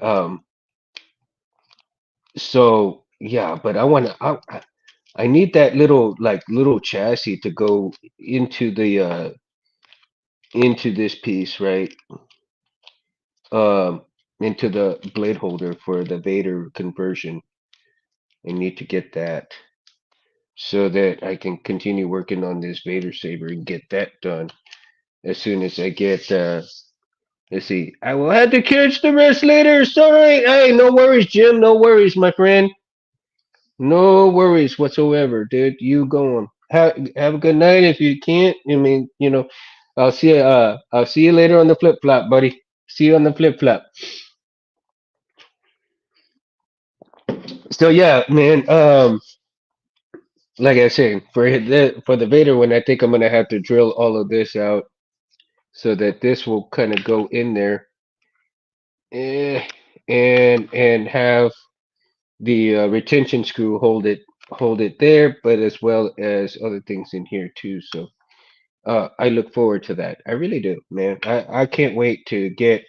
so yeah, but I need that little chassis to go into this piece, right? Um, into the blade holder for the Vader conversion. I need to get that so that I can continue working on this Vader saber and get that done as soon as I get. Let's see. I will have to catch the rest later. Sorry. Hey, no worries, Jim. No worries, my friend. No worries whatsoever, dude. You go on. Have a good night. If you can't, I mean, I'll see you. I'll see you later on the flip flop, buddy. See you on the flip flop. So yeah, man. Like I said, for the Vader one, I think I'm gonna have to drill all of this out so that this will kind of go in there, eh, and have the retention screw hold it there, but as well as other things in here too. So I look forward to that. I really do, man. I can't wait to get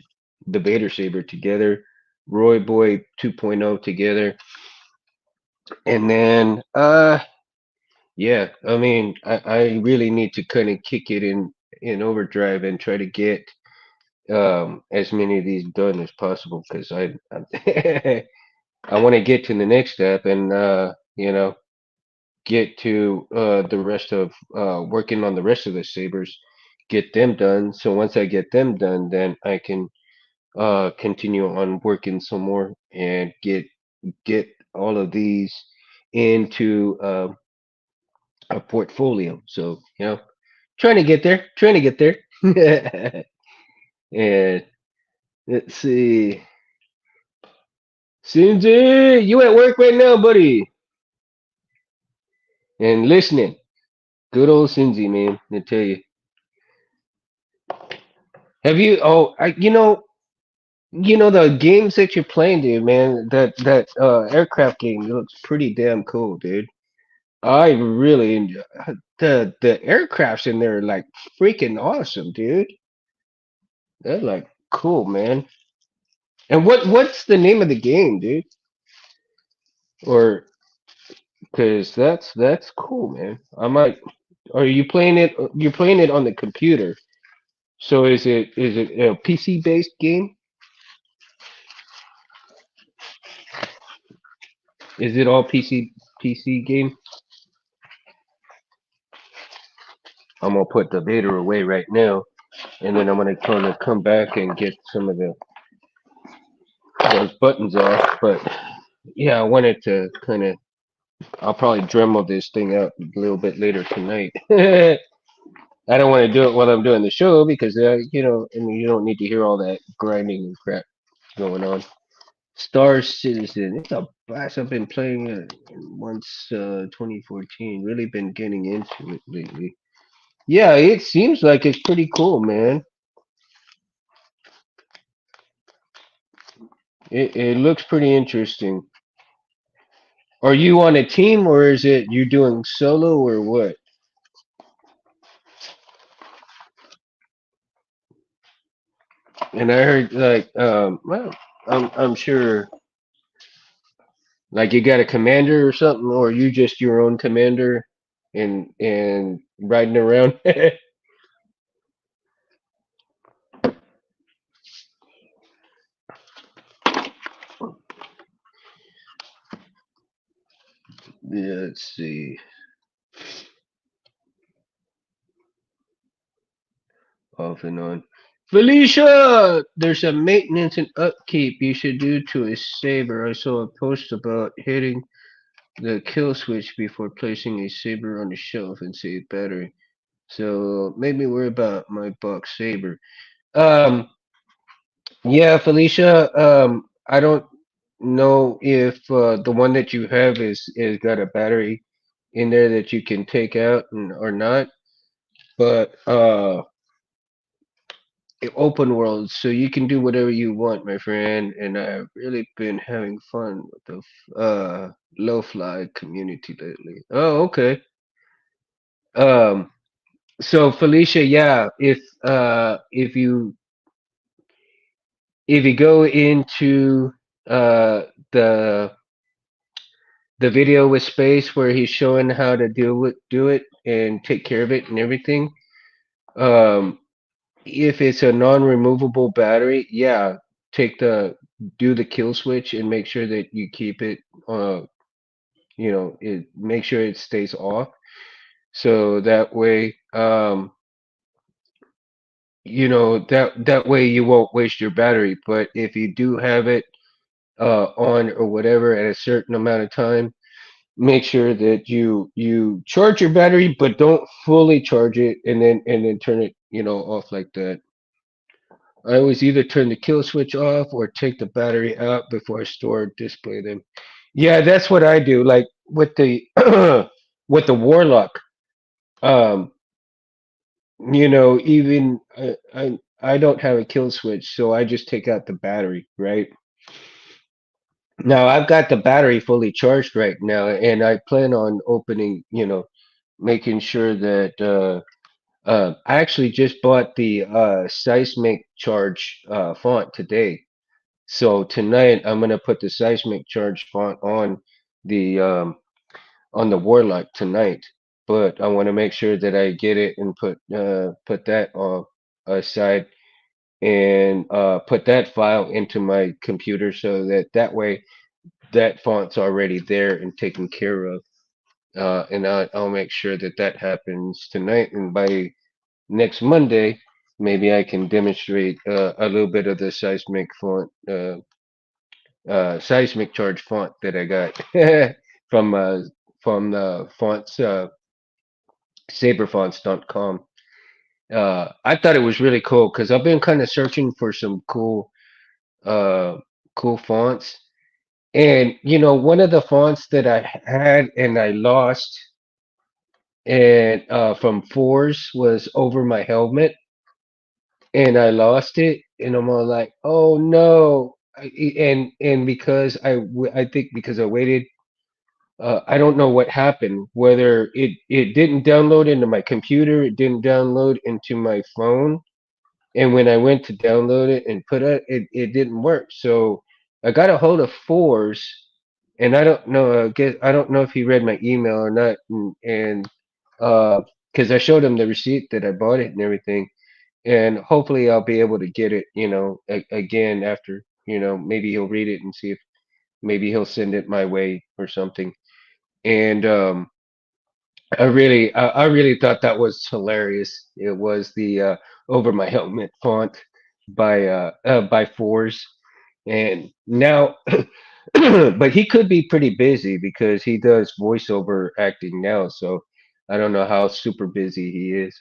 the Vader Saber together, Roy Boy 2.0 together, and then yeah, I mean I really need to kind of kick it in overdrive and try to get as many of these done as possible because I I want to get to the next step and get to the rest of working on the rest of the sabers, get them done. So once I get them done, then I can continue on working some more and get all of these into a portfolio. So trying to get there, trying to get there. And let's see, Cindy, you at work right now, buddy? and listening. Good old Cincy, man. I tell you. Have you? Oh, the games that you're playing, dude, man. That aircraft game looks pretty damn cool, dude. I really enjoy the aircrafts in there are like freaking awesome, dude. They're like cool, man. And what's the name of the game, dude? Or because that's cool, man. I might. Are you playing it? You're playing it on the computer. So is it a PC based game? Is it all PC game? I'm gonna put the Vader away right now, and then I'm gonna kind of come back and get some of the those buttons off. But yeah, I wanted to kind of. I'll probably Dremel this thing out a little bit later tonight. I don't want to do it while I'm doing the show because I mean, you don't need to hear all that grinding and crap going on. Star Citizen. It's a blast. I've been playing it once 2014. Really been getting into it lately. Yeah, it seems like it's pretty cool, man. It looks pretty interesting. Are you on a team or is it you doing solo or what? And I heard like well, I'm sure like you got a commander or something, or you just your own commander and riding around. Yeah, let's see. Off and on. Felicia, there's a maintenance and upkeep you should do to a saber. I saw a post about hitting the kill switch before placing a saber on the shelf and save battery. So made me worry about my box saber. Um, yeah, Felicia. I don't know if the one that you have is got a battery in there that you can take out or not. But open world, so you can do whatever you want, my friend. And I've really been having fun with the low fly community lately. Oh, okay. Um, so Felicia, yeah, if you go into uh the the video with space where he's showing how to do it and take care of it and everything, um, if it's a non-removable battery, yeah, take the do the kill switch and make sure that you keep it it make sure it stays off. So that way that way you won't waste your battery. But if you do have it on or whatever at a certain amount of time, make sure that you charge your battery, but don't fully charge it and then turn it off like that. I always either turn the kill switch off or take the battery out before I store or display them. Yeah, that's what I do. Like with the with the warlock, um, even I don't have a kill switch, so I just take out the battery. Right now, I've got the battery fully charged right now, and I plan on opening. Making sure that I actually just bought the seismic charge font today. So tonight I'm gonna put the seismic charge font the um, on the warlock tonight. But I want to make sure that I get it and put that on aside and put that file into my computer so that way that font's already there and taken care of. And I'll make sure that happens tonight. And by next Monday, maybe I can demonstrate a little bit of the seismic charge font that I got from uh, from the fonts saberfonts.com. I thought it was really cool because I've been kind of searching for some uh, cool fonts, and one of the fonts that I had and I lost. and from fours was over my helmet, and I lost it, and I'm all like, oh no. And because I think because I waited, I don't know what happened. Whether it didn't download into my computer, it didn't download into my phone, and when I went to download it and put it didn't work. So I got a hold of fours, and I don't know. I don't know if he read my email or not, and because I showed him the receipt that I bought it and everything, and hopefully I'll be able to get it, again after, maybe he'll read it and see if maybe he'll send it my way or something. And I really thought that was hilarious. It was the over my helmet font by fours, and now, but he could be pretty busy because he does voiceover acting now. So I don't know how super busy he is.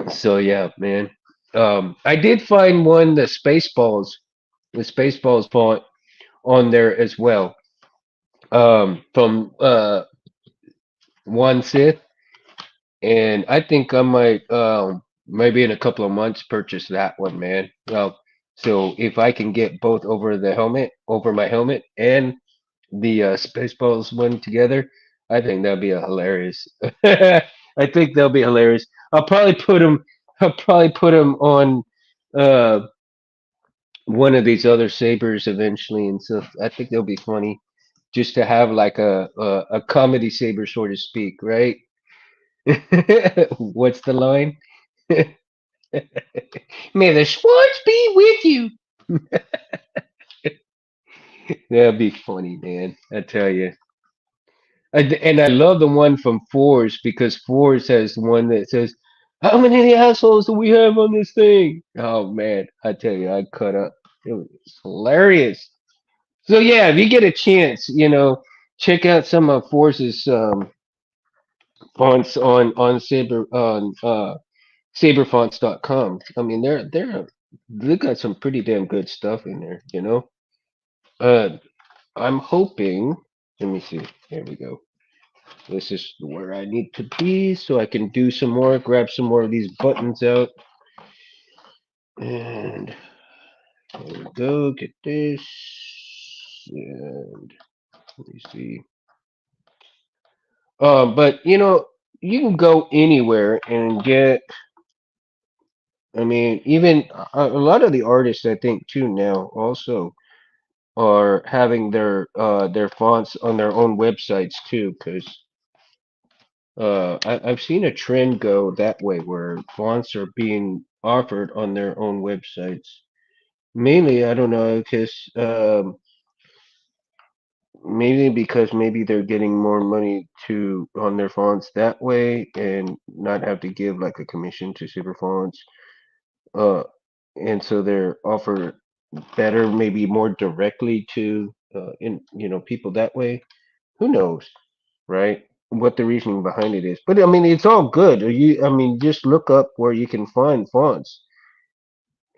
So yeah, man. I did find one the Spaceballs font on there as well. From One Sith, and I think I might maybe in a couple of months purchase that one, man. So if I can get both over my helmet, and the Spaceballs one together, I think that'd be a hilarious. I think they'll be hilarious. I'll probably put them. I'll probably put them on uh, one of these other sabers eventually, and so I think they'll be funny just to have like a comedy saber, so to speak, right? What's the line? May the Schwartz be with you. That'd be funny, man. I tell you. And I love the one from Fours because Fours has one that says, "How many assholes do we have on this thing?" Oh man, I tell you, I cut up. It was hilarious. So yeah, if you get a chance, check out some of Force's fonts on saberfonts.com. I mean, they got some pretty damn good stuff in there. Uh, I'm hoping. Let me see. Here we go. This is where I need to be so I can do some more, grab some more of these buttons out. And there we go. Get this. And let me see. But you can go anywhere and get. I mean, even a lot of the artists, I think, too now also are having their fonts on their own websites too, because I've seen a trend go that way where fonts are being offered on their own websites. Mainly, I don't know, because maybe because maybe they're getting more money to on their fonts that way and not have to give like a commission to super fonts. Uh, and so they're offered better, maybe more directly to in people that way. Who knows, right? What the reasoning behind it is. But I mean, it's all good. I mean, just look up where you can find fonts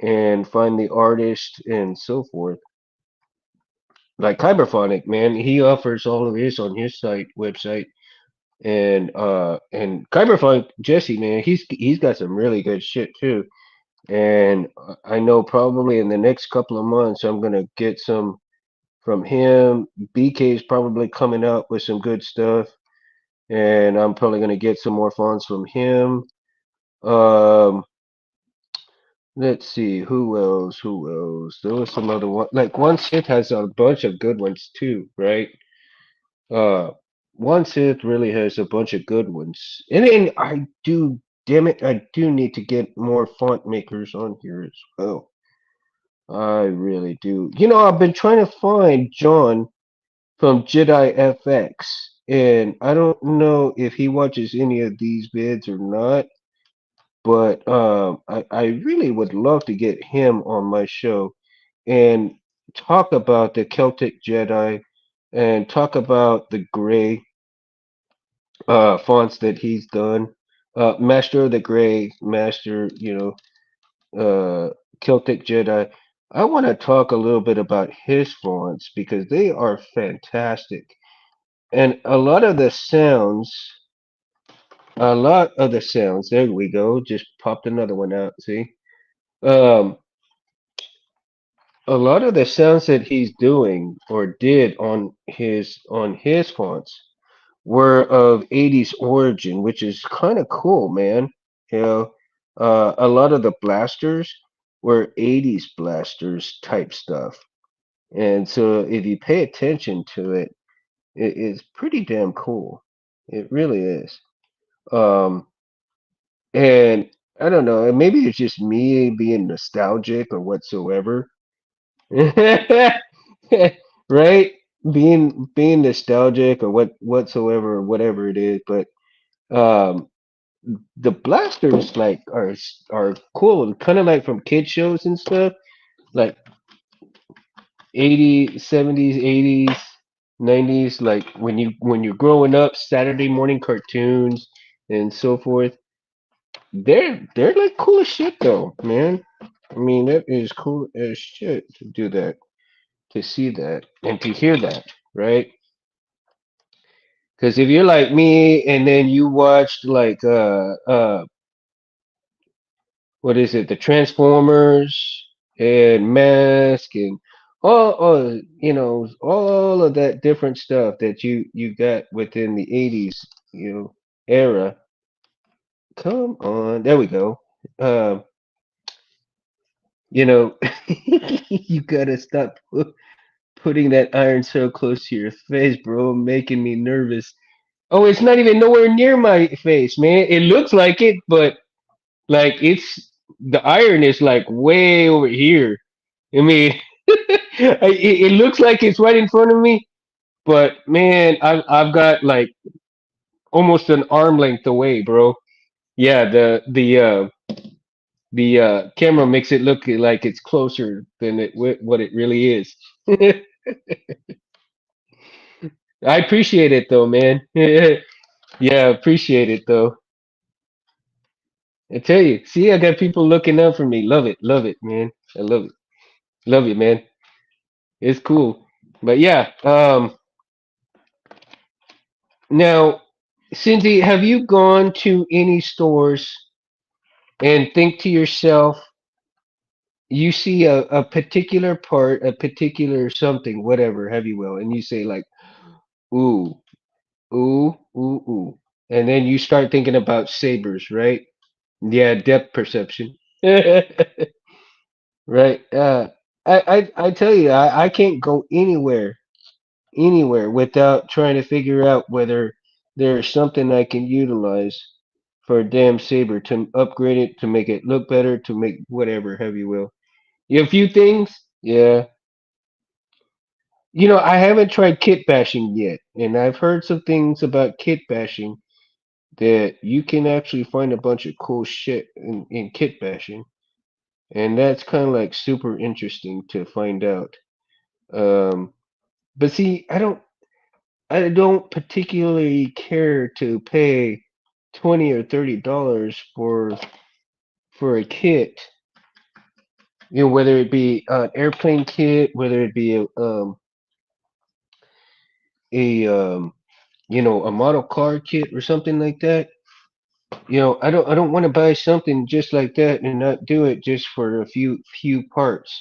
and find the artist and so forth. Like Kyberphonic, man, he offers all of his on his website, and Kyberphonic Jesse, man, he's got some really good shit too. And I know probably in the next couple of months I'm gonna get some from him. BK is probably coming out with some good stuff, and I'm probably gonna get some more fonts from him. Um, let's see who else. Who else? There was some other one. Like One Sith has a bunch of good ones too, right? Uh, One Sith really has a bunch of good ones. And then damn it, I do need to get more font makers on here as well. I really do. I've been trying to find John from Jedi FX, and I don't know if he watches any of these vids or not, but I really would love to get him on my show and talk about the Celtic Jedi and talk about the gray fonts that he's done. Master of the Gray, Master, Celtic Jedi. I want to talk a little bit about his fonts because they are fantastic. And a lot of the sounds. There we go. Just popped another one out. See, um, a lot of the sounds that he's doing or did on his fonts were of 80s origin, which is kind of cool, man. You know, a lot of the blasters were 80s blasters type stuff. And so if you pay attention to it, it's pretty damn cool. It really is. Um, and I don't know, maybe it's just me being nostalgic or whatsoever. Right? Being nostalgic or whatsoever or whatever it is, but um the blasters like are cool, kind of like from kid shows and stuff, like 80s, 70s, 80s, 90s, like when you're growing up, Saturday morning cartoons and so forth. They're like cool as shit though, man. I mean, that is cool as shit to do that, to see that, and to hear that, right? Because if you're like me and then you watched like what is it, the Transformers and Mask and all all of that different stuff that you got within the 80s, era. Come on, there we go. Um, you know, you gotta stop putting that iron so close to your face, bro, making me nervous. Oh, it's not even nowhere near my face, man. It looks like it, but like it's the iron is like way over here. I mean, it looks like it's right in front of me, but man, I've got like almost an arm length away, bro. Yeah, the camera makes it look like it's closer than what it really is. I appreciate it though, man. Yeah, appreciate it though. I tell you, see, I got people looking up for me. Love it, man. I love it, man. It's cool. But yeah, now, Cindy, have you gone to any stores and think to yourself, you see a particular part, a particular something, whatever, have you will, and you say like, ooh, ooh, and then you start thinking about sabers, right? Yeah, depth perception. Right. I tell you, I can't go anywhere without trying to figure out whether there's something I can utilize for a damn saber to upgrade it, to make it look better, to make whatever, have you will. You have a few things, yeah. I haven't tried kit bashing yet, and I've heard some things about kit bashing that you can actually find a bunch of cool shit in kit bashing, and that's kind of like super interesting to find out. Um, but see, I don't particularly care to pay $20 or $30 for a kit. Whether it be an airplane kit, whether it be a a model car kit or something like that. I don't want to buy something just like that and not do it just for a few parts.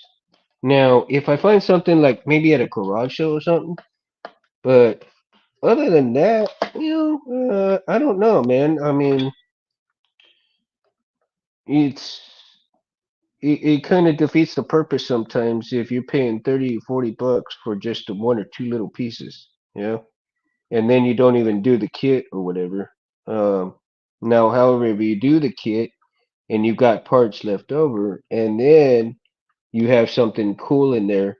Now, if I find something like maybe at a garage show or something, but other than that, I don't know, man. I mean, it's it kind of defeats the purpose sometimes if you're paying 30 or 40 bucks for just one or two little pieces, and then you don't even do the kit or whatever. Um, Now, however, if you do the kit and you've got parts left over, and then you have something cool in there,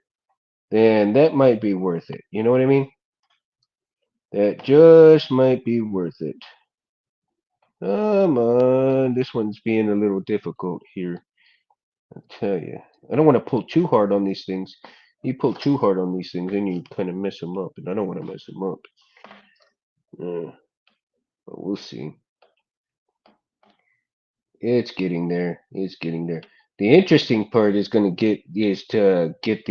then that might be worth it. You know what I mean? That just might be worth it. Come on, this one's being a little difficult here. I tell you, I don't want to pull too hard on these things. You pull too hard on these things, then you kind of mess them up, and I don't want to mess them up. But we'll see. It's getting there. It's getting there. The interesting part is going to get is to get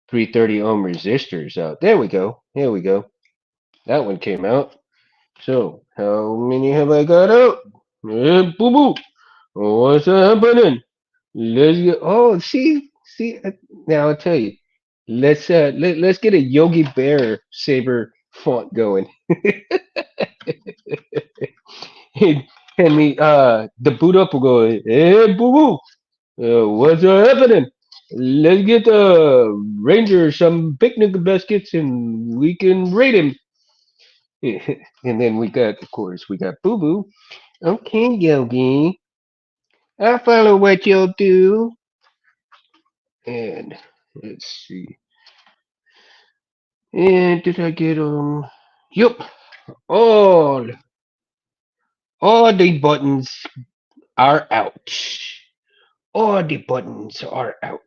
330 ohm resistors out. There we go. Here we go. That one came out. So, how many have I got out? Boo boo. What's happening? Let's get. Oh, see. Now I'll tell you. Let's get a Yogi Bear saber font going. and, the boot up will go. Hey, boo boo. What's happening? Let's get the Ranger some picnic baskets and we can raid him. And then we got, of course, we got Boo Boo. Okay, Yogi. I'll follow what you'll do. And let's see. And did I get Yup. All all the buttons are out. All the buttons are out.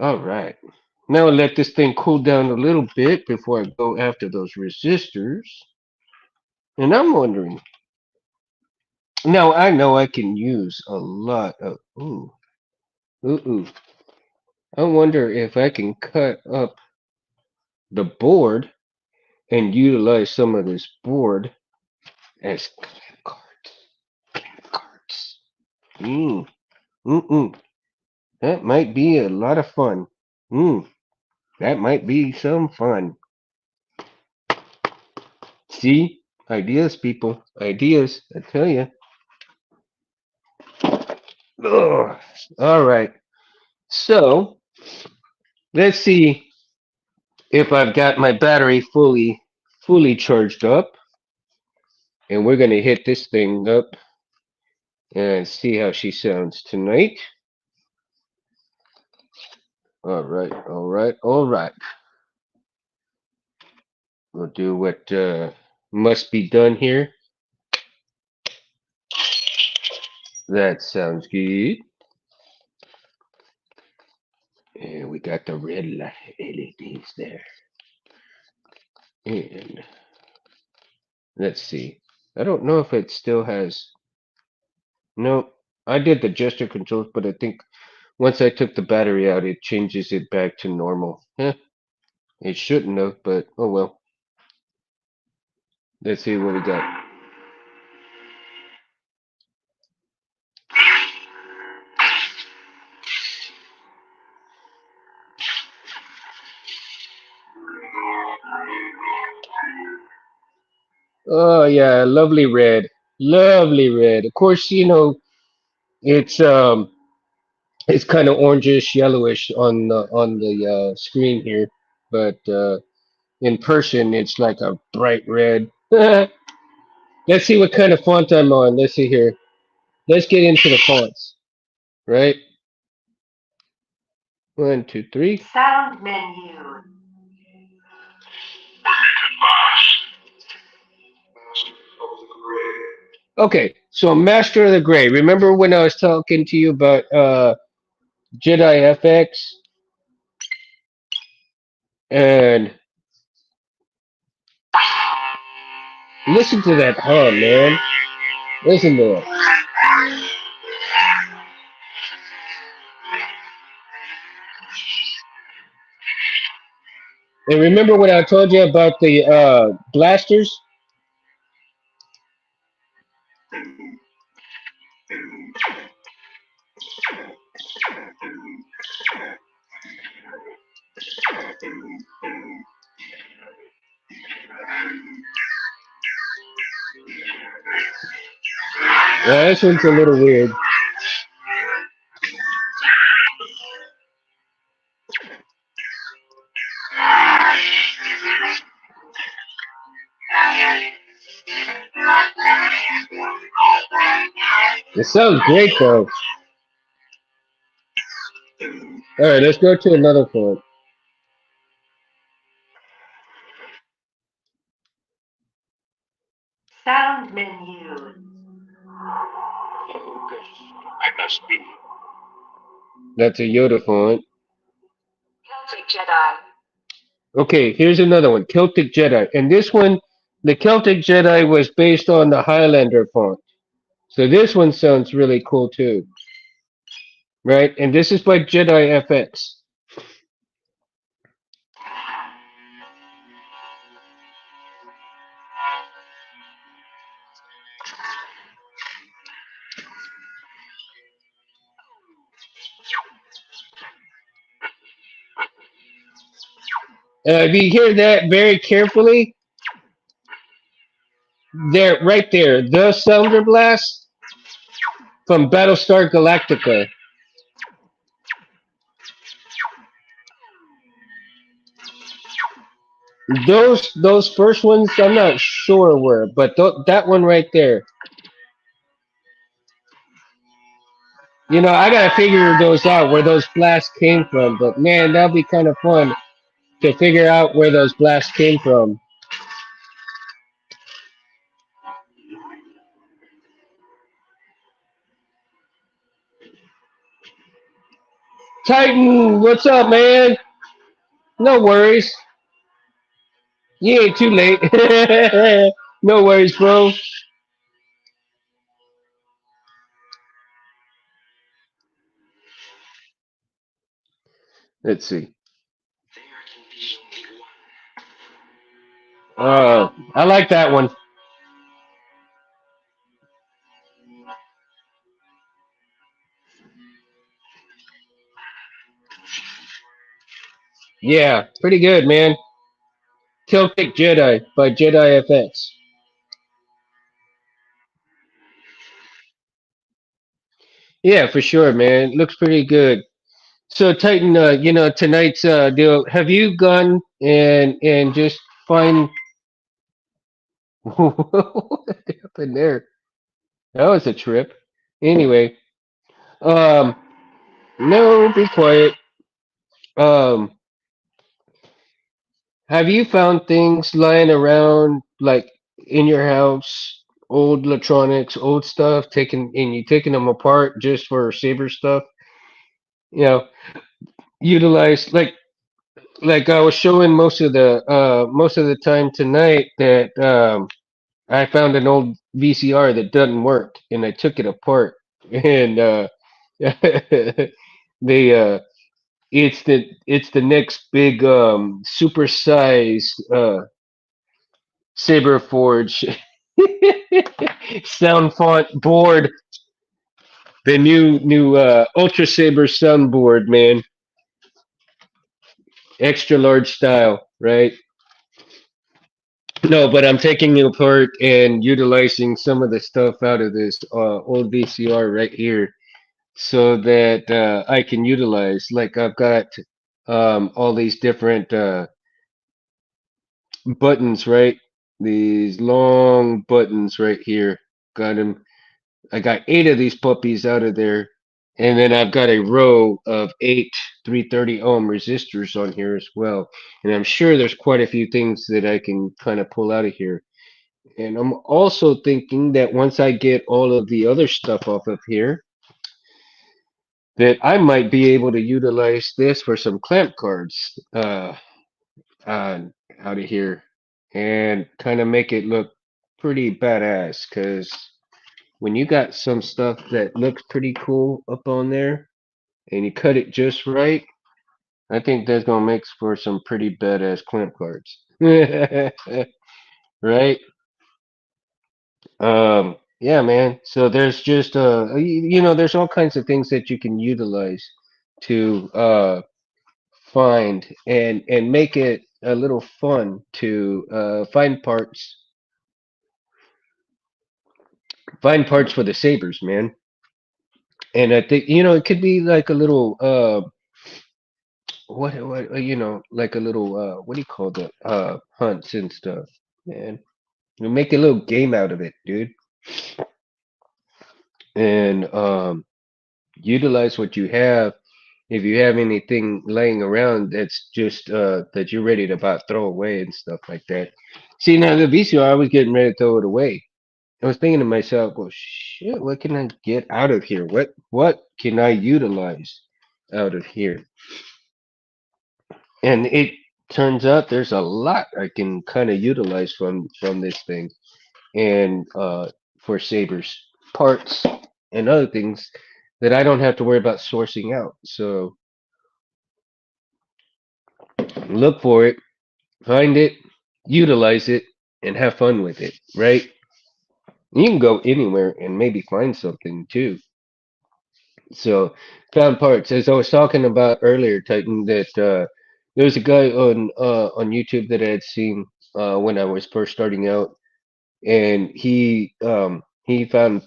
All right. Now let this thing cool down a little bit before I go after those resistors. And I'm wondering. Now I know I can use a lot of ooh. I wonder if I can cut up the board and utilize some of this board as clamp cards. Clamp cards. Mm. Mm-mm. That might be a lot of fun. Mm. That might be some fun. See? Ideas, people. Ideas. I tell you. Ugh. All right. So, let's see if I've got my battery fully charged up. And we're going to hit this thing up and see how she sounds tonight. All right. We'll do what must be done here. That sounds good. And we got the red light LEDs there. And let's see. I don't know if it still has. No, I did the gesture controls, but I think once I took the battery out, it changes it back to normal. It shouldn't have, but oh well. Let's see what we got. Oh yeah, lovely red. Lovely red. Of course, it's it's kind of orangish yellowish on the screen here, but in person it's like a bright red. Let's see what kind of font I'm on. Let's see here. Let's get into the fonts. Right? One, two, three. Sound menu. Okay, so Master of the Gray. Remember when I was talking to you about Jedi FX and listen to that hum, man. Listen to it. And remember when I told you about the blasters? Yeah, this one's a little weird. It sounds great though. All right, let's go to another font. Sound menu. That's a Yoda font. Celtic Jedi. Okay, here's another one, Celtic Jedi. And this one, the Celtic Jedi was based on the Highlander font. So this one sounds really cool too. right? And this is by Jedi FX. If you hear that very carefully, there, right there, the Cylinder Blast from Battlestar Galactica. Those first ones, I'm not sure where, but that one right there. I gotta figure those out where those blasts came from. But man, that'll be kind of fun to figure out where those blasts came from. Titan, what's up, man? No worries. You ain't too late. No worries, bro. Let's see. I like that one. Yeah, pretty good, man. Celtic Jedi by Jedi FX. Yeah, for sure, man. Looks pretty good. So Titan, tonight's deal. Have you gone and just find what happened there? That was a trip. Anyway, um, no, be quiet. Um, have you found things lying around like in your house, old electronics, old stuff, and you taking them apart just for saber stuff? You know, utilize like I was showing most of the time tonight that I found an old VCR that doesn't work, and I took it apart, and they it's the next big super size Saber Forge sound font board, the new Ultra Saber soundboard, man, extra large style, right? No, but I'm taking it apart and utilizing some of the stuff out of this old VCR right here so that I can utilize. Like I've got all these different buttons, right? These long buttons right here. Got them. I got 8 of these puppies out of there. And then I've got a row of 8 330 ohm resistors on here as well. And I'm sure there's quite a few things that I can kind of pull out of here. And I'm also thinking that once I get all of the other stuff off of here, that I might be able to utilize this for some clamp cards out of here and kind of make it look pretty badass. Because when you got some stuff that looks pretty cool up on there and you cut it just right, I think that's gonna make for some pretty badass clamp cards. Right? Yeah, man. So there's just there's all kinds of things that you can utilize to find and make it a little fun to find parts for the sabers, man. And I think it could be like a little what like a little what do you call the hunts and stuff, man. You make a little game out of it, dude, and utilize what you have. If you have anything laying around that's just that you're ready to about throw away and stuff like that. See, now the VCR, I was getting ready to throw it away. I was thinking to myself, well, shit, what can I get out of here? What can I utilize out of here? And it turns out there's a lot I can kind of utilize from this thing and for sabers parts and other things. that I don't have to worry about sourcing out. So look for it, find it, utilize it, and have fun with it, right? You can go anywhere and maybe find something too. So found parts. As I was talking about earlier, Titan, that there was a guy on YouTube that I had seen when I was first starting out, and he found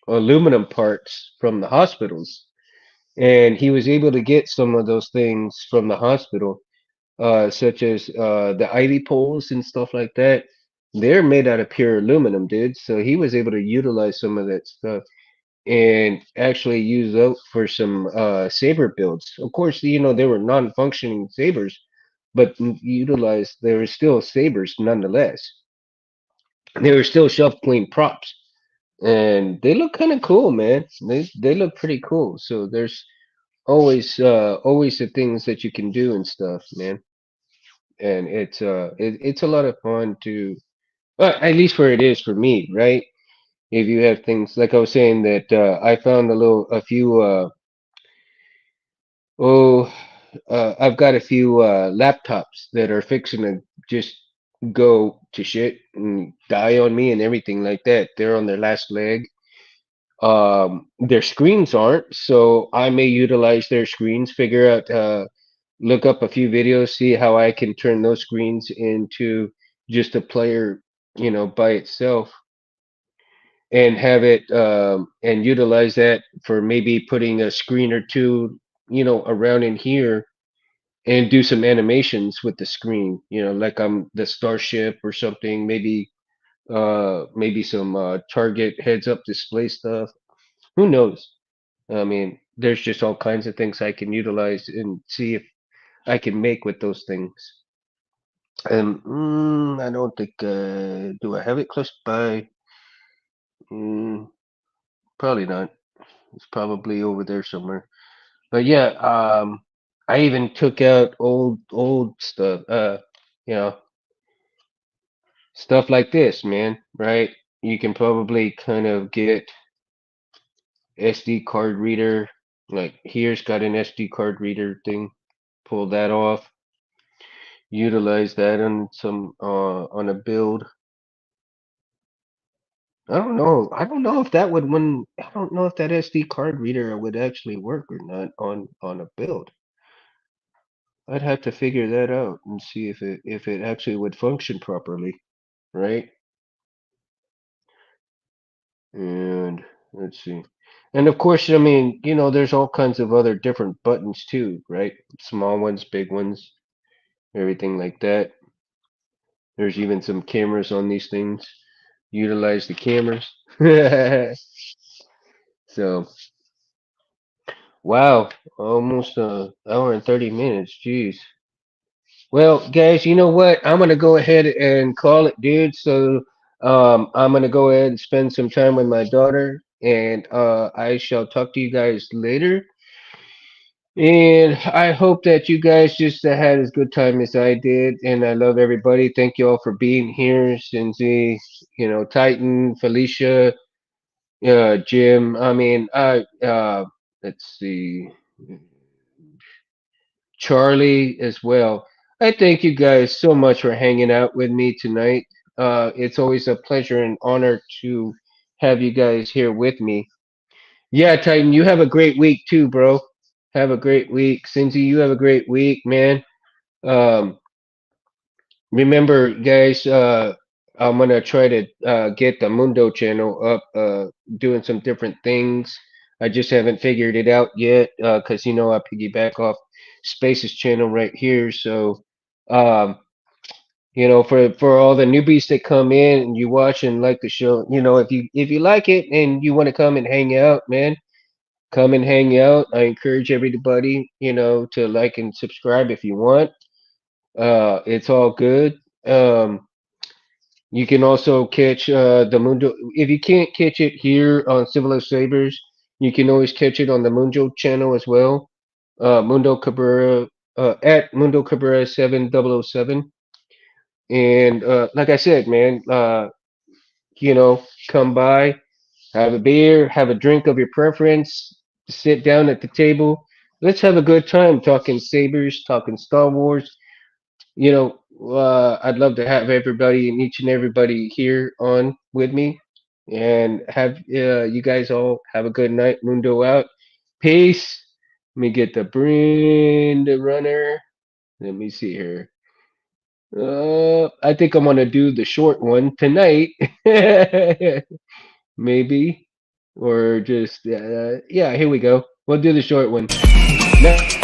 aluminum parts from the hospitals, and he was able to get some of those things from the hospital, such as the ivy poles and stuff like that. They're made out of pure aluminum, dude. So he was able to utilize some of that stuff and actually use those for some saber builds. Of course, they were non-functioning sabers, but utilized. They were still sabers nonetheless. They were still shelf clean props, and they look kind of cool, man. They look pretty cool. So there's always the things that you can do and stuff, man. And it's a lot of fun to, well, at least where it is for me, right? If you have things like I was saying that I found a few oh I've got a few laptops that are fixing to just go to shit and die on me and everything like that. They're on their last leg. Their screens aren't, so I may utilize their screens, figure out look up a few videos, see how I can turn those screens into just a player, by itself, and have it and utilize that for maybe putting a screen or two, around in here and do some animations with the screen, like I'm the starship or something, maybe some target heads up display stuff. Who knows? I mean, there's just all kinds of things I can utilize and see if I can make with those things. I don't think. Do I have it close by? Mm, probably not. It's probably over there somewhere. But yeah, I even took out old stuff. You know, stuff like this, man. Right? You can probably kind of get SD card reader. Like here's got an SD card reader thing. Pull that off. Utilize that on some on a build. I don't know. I don't know if that would when I don't know if that SD card reader would actually work or not on a build. I'd have to figure that out and see if it actually would function properly, right? And let's see. And of course, I mean, there's all kinds of other different buttons too, right? Small ones, big ones, everything like that. There's even some cameras on these things. Utilize the cameras. So, wow, almost an hour and 30 minutes. Jeez. Well, guys, you know what? I'm gonna go ahead and call it, dude. So, I'm gonna go ahead and spend some time with my daughter, and I shall talk to you guys later. And I hope that you guys just had as good time as I did. And I love everybody. Thank you all for being here, Cindy, Titan, Felicia, Jim. I mean, let's see. Charlie as well. I thank you guys so much for hanging out with me tonight. It's always a pleasure and honor to have you guys here with me. Yeah, Titan, you have a great week too, bro. Have a great week. Cindy, you have a great week, man. Um, Remember, guys, I'm gonna try to get the Mundo channel up, doing some different things. I just haven't figured it out yet, because I piggyback off Space's channel right here. So, um, for all the newbies that come in and you watch and like the show, if you like it and you want to come and hang out, man, come and hang out. I encourage everybody, to like and subscribe if you want. It's all good. Um, you can also catch the Mundo. If you can't catch it here on Civil Sabers, you can always catch it on the Mundo channel as well. Mundo Cabrera at Mundo Cabrera 7007. And like I said, man, come by, Have a beer, have a drink of your preference, sit down at the table. Let's have a good time talking Sabers, talking Star Wars. You know, I'd love to have everybody and each and everybody here on with me and have you guys all have a good night. Mundo out. Peace. Let me get the Brenda runner. Let me see here. I think I'm gonna do the short one tonight. Maybe. Or just, yeah, here we go. We'll do the short one. Night.